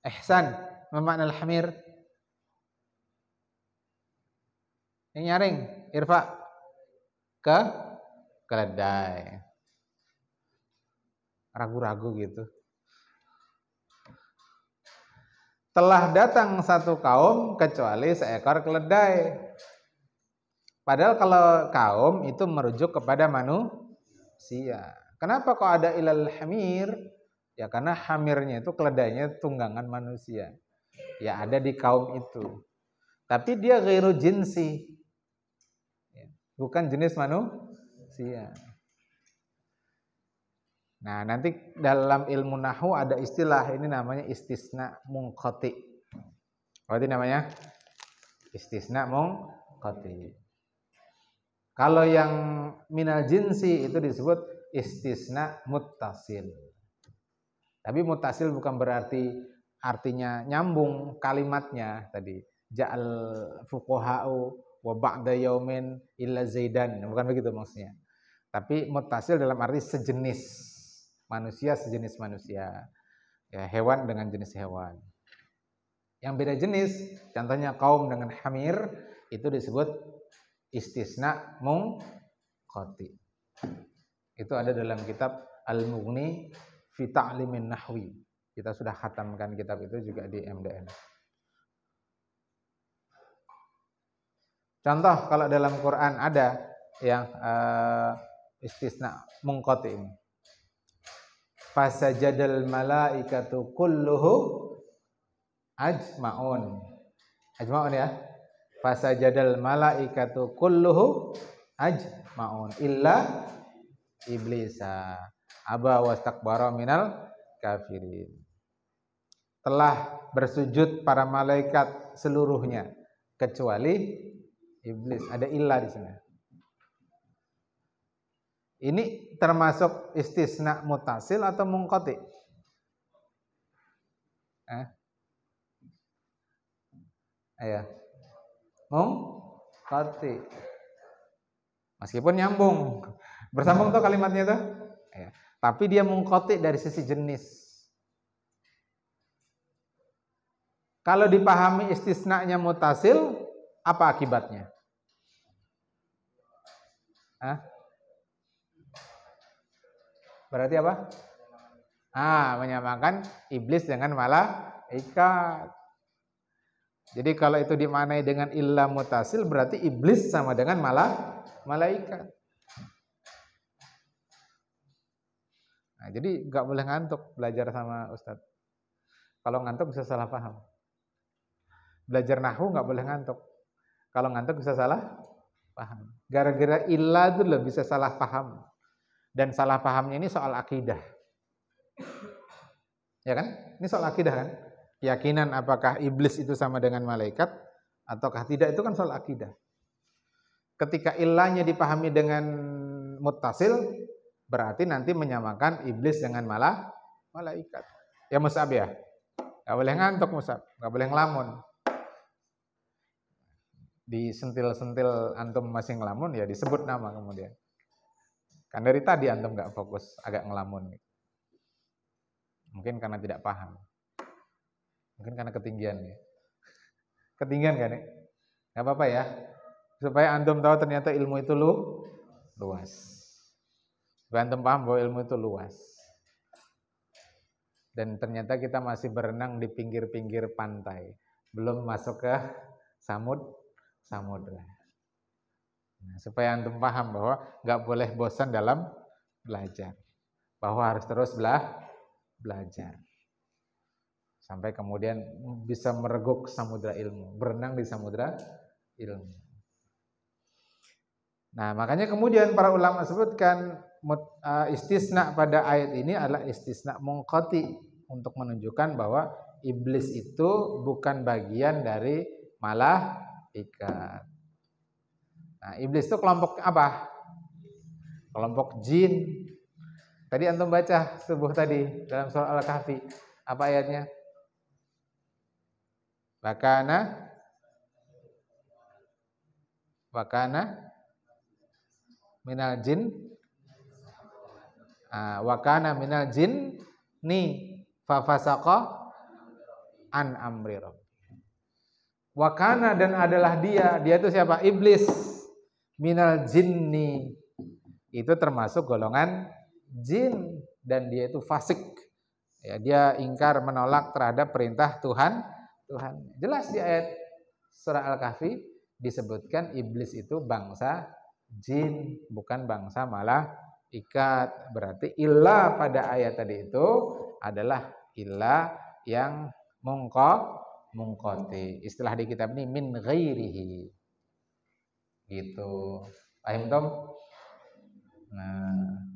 Ihsan. Ma makna al-hamir? Yang nyaring, irfa' keledai. Ragu-ragu gitu. Telah datang satu kaum kecuali seekor keledai. Padahal kalau kaum itu merujuk kepada manusia. Kenapa kok ada ilal hamir? Ya karena hamirnya itu keledainya tunggangan manusia. Ya ada di kaum itu. Tapi dia ghairu jinsi. Bukan jenis manusia. Nah, nanti dalam ilmu nahwu ada istilah ini namanya istisna munqati. Apa itu namanya? Istisna munqati. Kalau yang minal jinsi itu disebut istisna muttasil. Tapi muttasil bukan berarti artinya nyambung kalimatnya tadi. Ja'al fuqaha'u wa ba'da yaumin illa zaidan. Bukan begitu maksudnya. Tapi muttasil dalam arti sejenis. Manusia sejenis manusia, ya hewan dengan jenis hewan. Yang beda jenis, contohnya kaum dengan hamir, itu disebut istisna munqati. Itu ada dalam kitab Al-Mughni fi Ta'limin Nahwi. Kita sudah khatamkan kitab itu juga di MDN. Contoh kalau dalam Quran ada yang istisna munqati ini. Fasajadal malaikatu kulluhu ajma'un. Ajma'un ya. Fasajadal malaikatu kulluhu ajma'un illa iblisa aba wastakbara minal kafirin. Telah bersujud para malaikat seluruhnya kecuali iblis. Ada illa di sini. Ini termasuk istisna mutasil atau munqati? Ayo. Munqati. Meskipun nyambung. Bersambung tuh kalimatnya tuh. Ya. Tapi dia munqati dari sisi jenis. Kalau dipahami istisnanya mutasil, apa akibatnya? Berarti apa? Menyamakan iblis dengan malaikat. Jadi kalau itu dimaknai dengan illa mutasil, berarti iblis sama dengan malaikat. Nah, jadi nggak boleh ngantuk belajar sama Ustadz. Kalau ngantuk bisa salah paham. Belajar nahwu nggak boleh ngantuk. Kalau ngantuk bisa salah paham. Gara-gara illa itu loh bisa salah paham. Dan salah pahamnya ini soal akidah. Ya kan? Ini soal akidah kan? Keyakinan apakah iblis itu sama dengan malaikat ataukah tidak, itu kan soal akidah. Ketika illahnya dipahami dengan muttasil, berarti nanti menyamakan iblis dengan malaikat. Ya Mus'ab ya? Gak boleh ngantuk Mus'ab, gak boleh ngelamun. Disentil-sentil antum masih ngelamun, ya disebut nama kemudian. Kan dari tadi antum gak fokus, agak ngelamun. Mungkin karena tidak paham. Mungkin karena ketinggian ya. Ketinggian kan ya? Gak apa-apa ya. Supaya antum tahu ternyata ilmu itu luas. Supaya antum paham bahwa ilmu itu luas. Dan ternyata kita masih berenang di pinggir-pinggir pantai. Belum masuk ke samudra. Nah, supaya antum paham bahwa nggak boleh bosan dalam belajar, bahwa harus terus belajar sampai kemudian bisa mereguk samudra ilmu, berenang di samudra ilmu. Nah, makanya kemudian para ulama sebutkan istisna pada ayat ini adalah istisna munqati untuk menunjukkan bahwa iblis itu bukan bagian dari malaikat. Nah, iblis itu kelompok apa? Kelompok jin. Tadi antum baca subuh tadi dalam surah Al-Kahfi. Apa ayatnya? Wakana minal jin. Wakana minal jin ni fafasaqa an amri rabb. Wakana dan adalah dia itu siapa? Iblis. Minal jinni, itu termasuk golongan jin dan dia itu fasik. Ya, dia ingkar menolak terhadap perintah Tuhan. Jelas di ayat surah Al-Kahfi disebutkan iblis itu bangsa jin, bukan bangsa malaikat. Berarti ilah pada ayat tadi itu adalah ilah yang mungkoti. Istilah di kitab ini min ghairihi. Gitu. Paham Tom? Nah,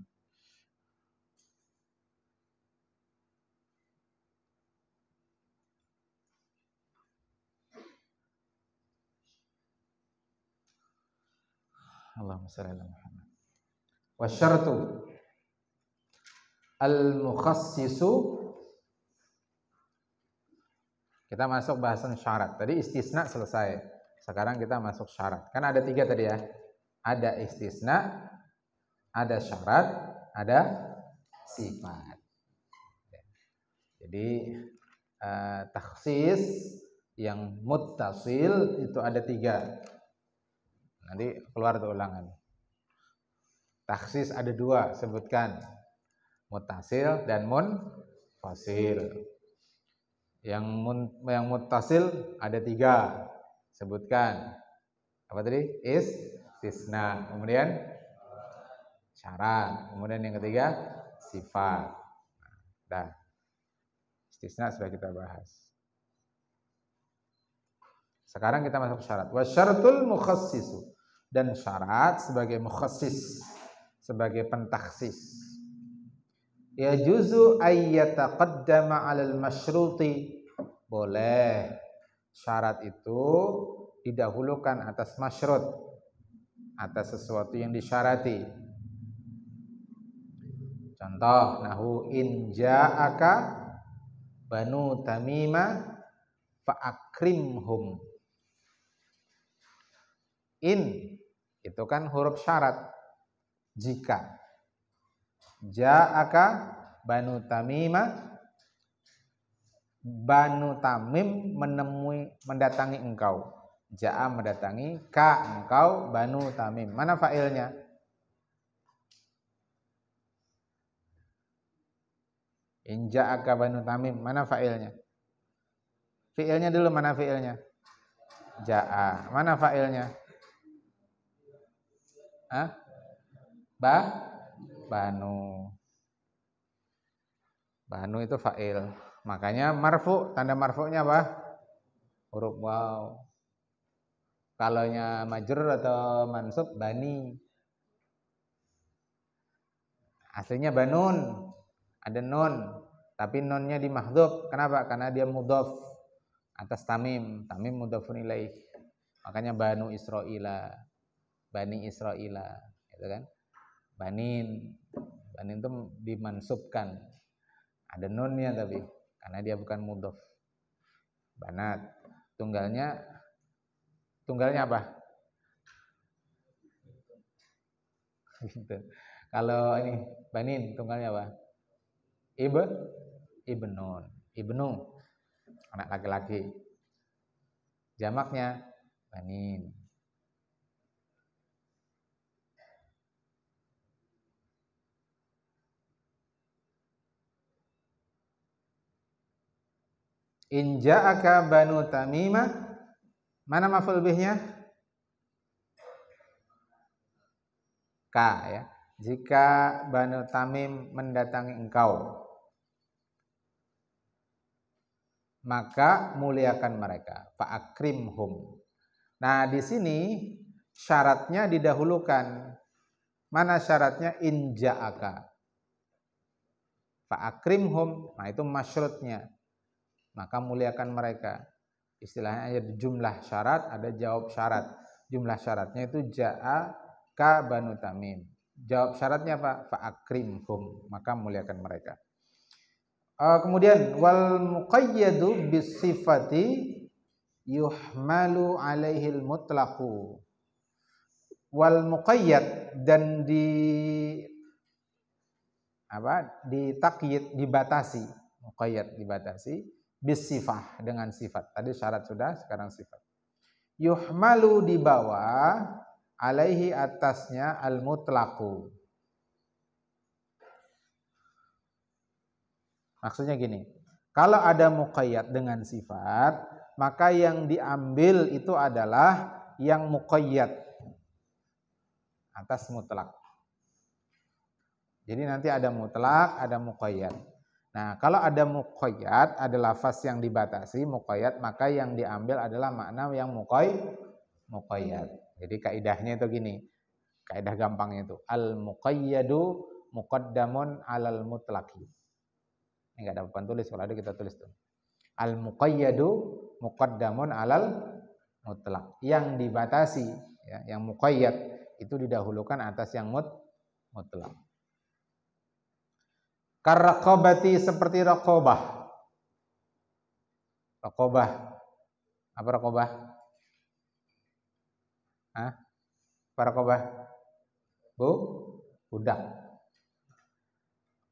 Allahumma shalli ala Muhammad. Wasyartu al-mukhassisu. Kita masuk bahasan syarat. Tadi istisna selesai. Sekarang kita masuk syarat. Kan ada 3 tadi ya. Ada istisna, ada syarat, ada sifat. Jadi takhsis yang muttasil itu ada 3. Nanti keluar tuh ulangan. Takhsis ada 2, sebutkan. Muttasil dan munfasil. Yang muttasil ada 3. Sebutkan. Apa tadi? Istisna. Kemudian syarat. Kemudian yang ketiga sifat. Dah. Istisna sudah kita bahas. Sekarang kita masuk syarat. Wasyaratul mukhassisu. Dan syarat sebagai mukhassis, sebagai pentaksis. Ya juzu ayyataqaddama 'alal masyruti. Boleh syarat itu didahulukan atas masyrut, atas sesuatu yang disyarati. Contoh nahu in ja'aka banu tamima fa'akrimhum. In itu kan huruf syarat. Jika ja'aka banu tamima, Banu Tamim mendatangi engkau. Ja'a mendatangi, ka engkau, Banu Tamim. Mana fa'ilnya? In ja'aka Banu Tamim, mana fa'ilnya? Fi'ilnya dulu, mana fi'ilnya? Ja'a. Mana fa'ilnya? Banu. Banu itu fa'il. Makanya marfu, tanda marfu'nya apa? Huruf waw. Kalaunya majrur atau mansub bani. Aslinya banun. Ada nun, tapi nunnya dimahdzuf. Kenapa? Karena dia mudhaf atas tamim. Tamim mudhafun ilaih. Makanya banu Israila. Bani Israila, gitu kan? Banin. Banin itu dimansubkan. Ada nunnya tapi karena dia bukan mudhaf. Banat. Tunggalnya apa? Gitu. Kalau ini banin tunggalnya apa? Ibnun. Ibnu. Anak laki-laki. Jamaknya banin. In ja'aka banu tamimah, mana maf'ul bihnya? Ka ya. Jika Banu Tamim mendatangi engkau, maka muliakan mereka. Fa'akrimhum. Nah, di sini syaratnya didahulukan. Mana syaratnya? In ja'aka. Fa'akrimhum. Nah, itu masyrutnya. Maka muliakan mereka. Istilahnya ada jumlah syarat, ada jawab syarat. jumlah syaratnya itu ja'a ka Banu Tamim. Jawab syaratnya apa? Fa'akrimhum, maka muliakan mereka. Kemudian wal muqayyadu bis sifati yuhmalu alaihil mutlaqu. Wal muqayyad, dan ditakyid, dibatasi. Muqayyad dibatasi bis sifah, dengan sifat. Tadi syarat sudah, sekarang sifat. Yuhmalu, dibawa, alaihi, atasnya, al mutlaqu. Maksudnya gini, kalau ada muqayyad dengan sifat, maka yang diambil itu adalah yang muqayyad atas mutlak. Jadi nanti ada mutlak, ada muqayyad. Nah, kalau ada muqayyad, ada lafaz yang dibatasi, muqayyad, maka yang diambil adalah makna yang muqayyad. Jadi kaidahnya itu gini, kaidah gampangnya itu, al muqayyadu muqaddamun alal mutlaqi. Ini enggak ada papan tulis, kalau ada kita tulis tuh. Al muqayyadu muqaddamun alal mutlaq. Yang dibatasi, ya, yang muqayyad itu didahulukan atas yang mutlaq. Karraqabati, seperti raqabah. Raqabah. Apa raqabah? Apa raqabah? Budak.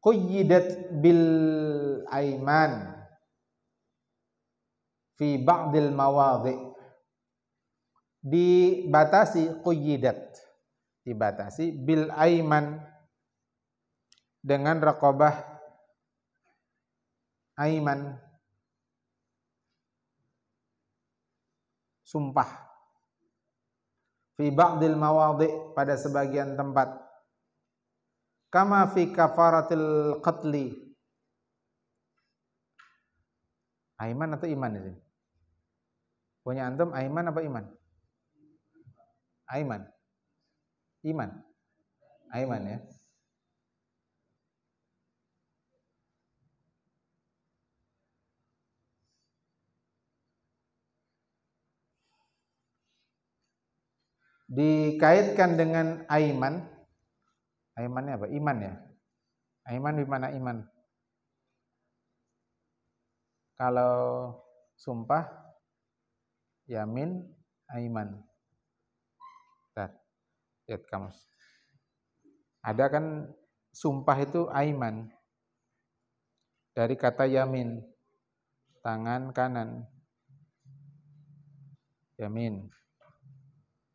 Quyyidat bil aiman fi ba'dil mawadhi. Dibatasi, quyyidat, dibatasi bil aiman, dengan raqabah aiman, sumpah, fi ba'dil mawadhi, pada sebagian tempat, kama fi kafaratil qatli. Aiman atau iman di sini? Punya antum aiman apa iman? Aiman. Iman. Aiman, ya. Dikaitkan dengan aiman. Aimannya apa? Iman, ya. Aiman di mana iman? Kalau sumpah, yamin, aiman. Lihat kamus. Ada kan sumpah itu aiman. Dari kata yamin, tangan kanan. Yamin.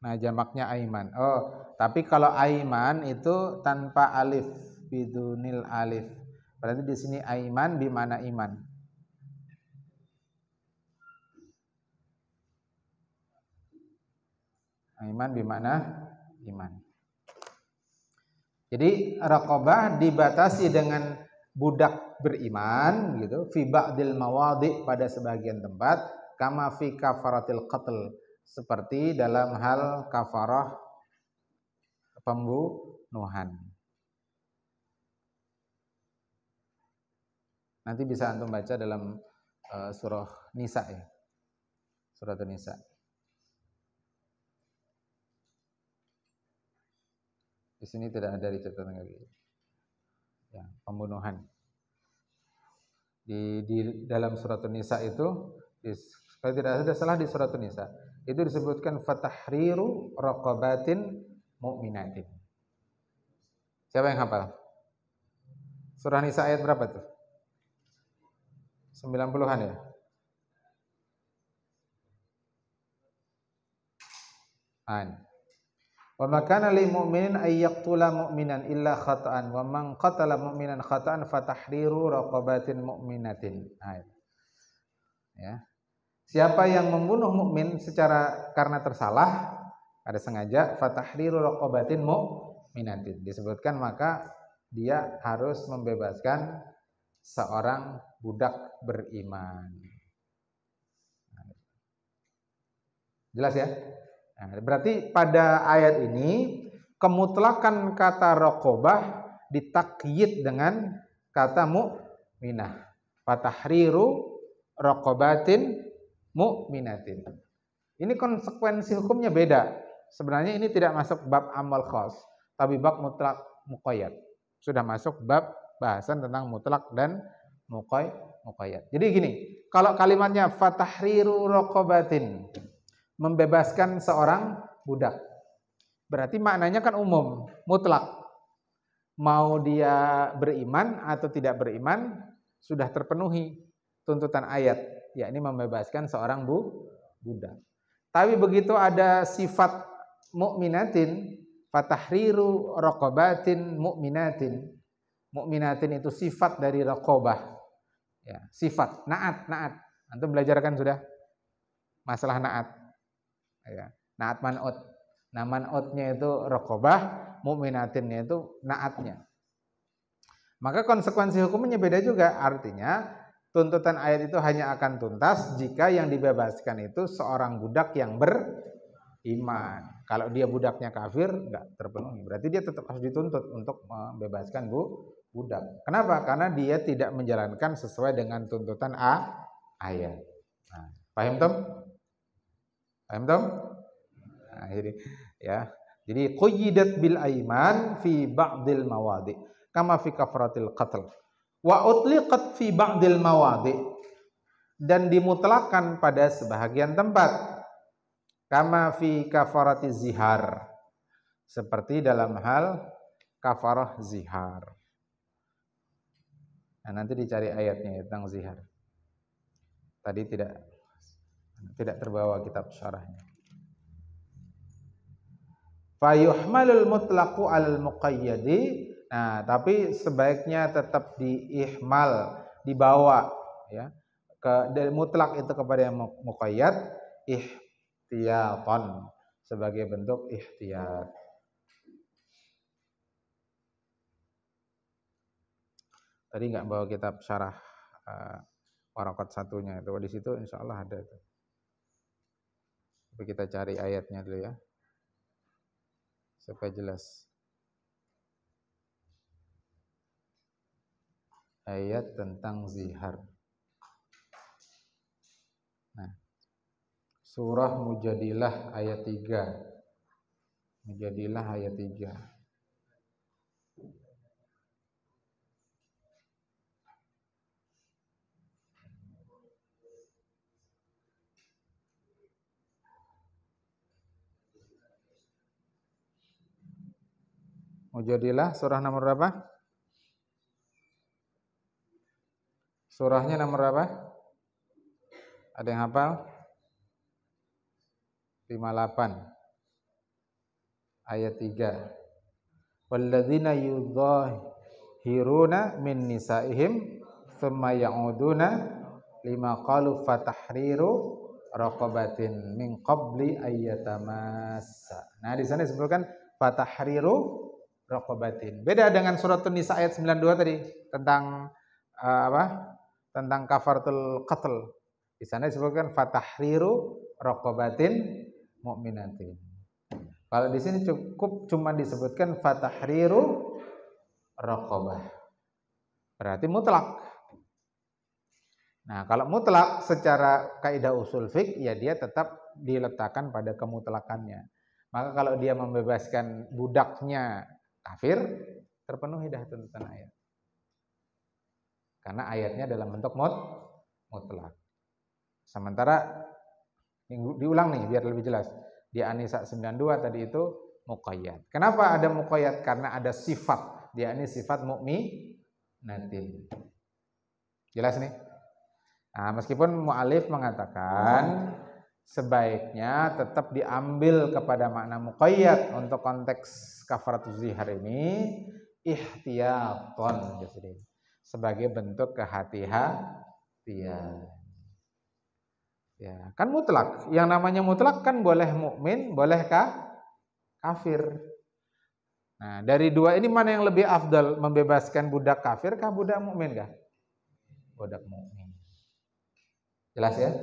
Nah, jamaknya aiman. Oh, tapi kalau aiman itu tanpa alif, bidunil alif. Berarti di sini aiman di mana iman. Aiman di mana iman. Jadi raqabah dibatasi dengan budak beriman gitu, fi ba'dil mawadhi, pada sebagian tempat, kama fi kafaratil qatl, seperti dalam hal kafarah pembunuhan. Nanti bisa antum baca dalam surah Nisa, ya. Surah Nisa. Di sini tidak ada dicatatkan lagi. Ya, pembunuhan. Di dalam surah Nisa itu, kalau tidak ada salah, di surah Nisa itu disebutkan fatahriru raqabatin mu'minatin. Siapa yang hafal? Surah Nisa ayat berapa tuh? 90-an, ya? Wa ma kana lil mu'minin ay yaqtula mu'minan illa khata'an wa man qatala mu'minan khata'an fatahriru raqabatin mu'minatin. Ya. Siapa yang membunuh mukmin secara karena tersalah, ada sengaja, fatahriru raqabatin mu'minatin. Disebutkan maka dia harus membebaskan seorang budak beriman. Jelas, ya? Nah, berarti pada ayat ini kemutlakan kata raqabah ditakyid dengan kata mu'minah. Fatahriru raqabatin mu'minatin. Ini konsekuensi hukumnya beda. sebenarnya ini tidak masuk bab amal khas, tapi bab mutlak muqayyad. Sudah masuk bab bahasan tentang mutlak dan muqayyad. Jadi gini, kalau kalimatnya fatahriru raqabatin, membebaskan seorang budak, berarti maknanya kan umum, mutlak. Mau dia beriman atau tidak beriman, sudah terpenuhi tuntutan ayat, yakni membebaskan seorang budak. Tapi begitu ada sifat mukminatin, fatahriru raqabatin mukminatin. Mukminatin itu sifat dari raqabah. Ya, sifat naat. Antum belajarkan sudah masalah naat. Ya, naat man'ut. Nah, man'utnya itu raqabah, mukminatinnya itu naatnya. Maka konsekuensi hukumnya beda juga. Artinya tuntutan ayat itu hanya akan tuntas jika yang dibebaskan itu seorang budak yang beriman. Kalau dia budaknya kafir, enggak terpenuhi. Berarti dia tetap harus dituntut untuk membebaskan budak. Kenapa? Karena dia tidak menjalankan sesuai dengan tuntutan ayat. Nah, paham tom? Nah, jadi quyyidat bil aiman fi ba'dil mawadi kama fi kafaratil qatl wa utliqat fi ba'dil mawadi, dan dimutlakan pada sebahagian tempat kama fi kafaratiz zihar, seperti dalam hal kafarah zihar. Nah, nanti dicari ayatnya tentang zihar. Tadi tidak terbawa kitab syarahnya. Fa yuhmalul mutlaqu al muqayyadi. Nah, tapi sebaiknya tetap diihmal, dibawa ya, dari mutlak itu kepada yang muqayyad, ihtiyatan, sebagai bentuk ihtiyat. Tadi nggak bawa kitab syarah Waraqat satunya itu, di situ insyaallah ada itu. Tapi kita cari ayatnya dulu ya, supaya jelas. Ayat tentang zihar. Nah, surah Mujadilah ayat 3. Mujadilah ayat 3. Mujadilah surah nomor berapa? Surahnya nomor berapa? Ada yang hafal? 58 ayat 3. Walladzina yudhahiruna min nisaihim thumma ya'uduna lima qalu fatahriru raqabatin min qabli ayyatamassa. Nah, di sana disebutkan fatahriru raqabatin. Beda dengan surat An-Nisa ayat 92 tadi tentang tentang kafaratul qatl. Di sana disebutkan fatahriru raqabatin mu'minatin. Kalau di sini cukup cuma disebutkan fatahriru raqabah. Berarti mutlak. Nah, kalau mutlak secara kaidah usul fiqh ya dia tetap diletakkan pada kemutlakannya. Maka kalau dia membebaskan budaknya kafir, terpenuhi dah tuntutan ayat. Karena ayatnya dalam bentuk mutlak. Sementara diulang nih biar lebih jelas. Di An-Nisa 92 tadi itu muqayyad. Kenapa ada muqayyad? Karena ada sifat. Ini sifat mu'minatin. Jelas nih? Nah, meskipun mu'alif mengatakan sebaiknya tetap diambil kepada makna muqayyad untuk konteks kafaratuz zihar ini ihtiyaton sebagai bentuk kehati-hatian. Ya, kan mutlak. Yang namanya mutlak kan boleh mukmin, boleh kafir. Nah, dari dua ini mana yang lebih afdal, membebaskan budak kafir kah budak mukmin kah? Budak mukmin. Jelas ya?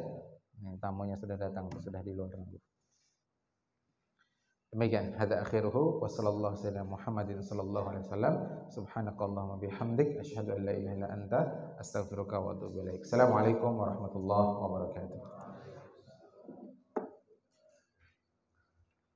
Ini tamunya sudah datang, sudah di luar. Demikian, hada akhiruhu wa sallallahu sallam Muhammadin sallallahu alaihi wasallam. Subhanakallahumma bihamdik asyhadu an la ilaha illa anta astaghfiruka wa atubu ilaik. Assalamualaikum warahmatullahi wabarakatuh.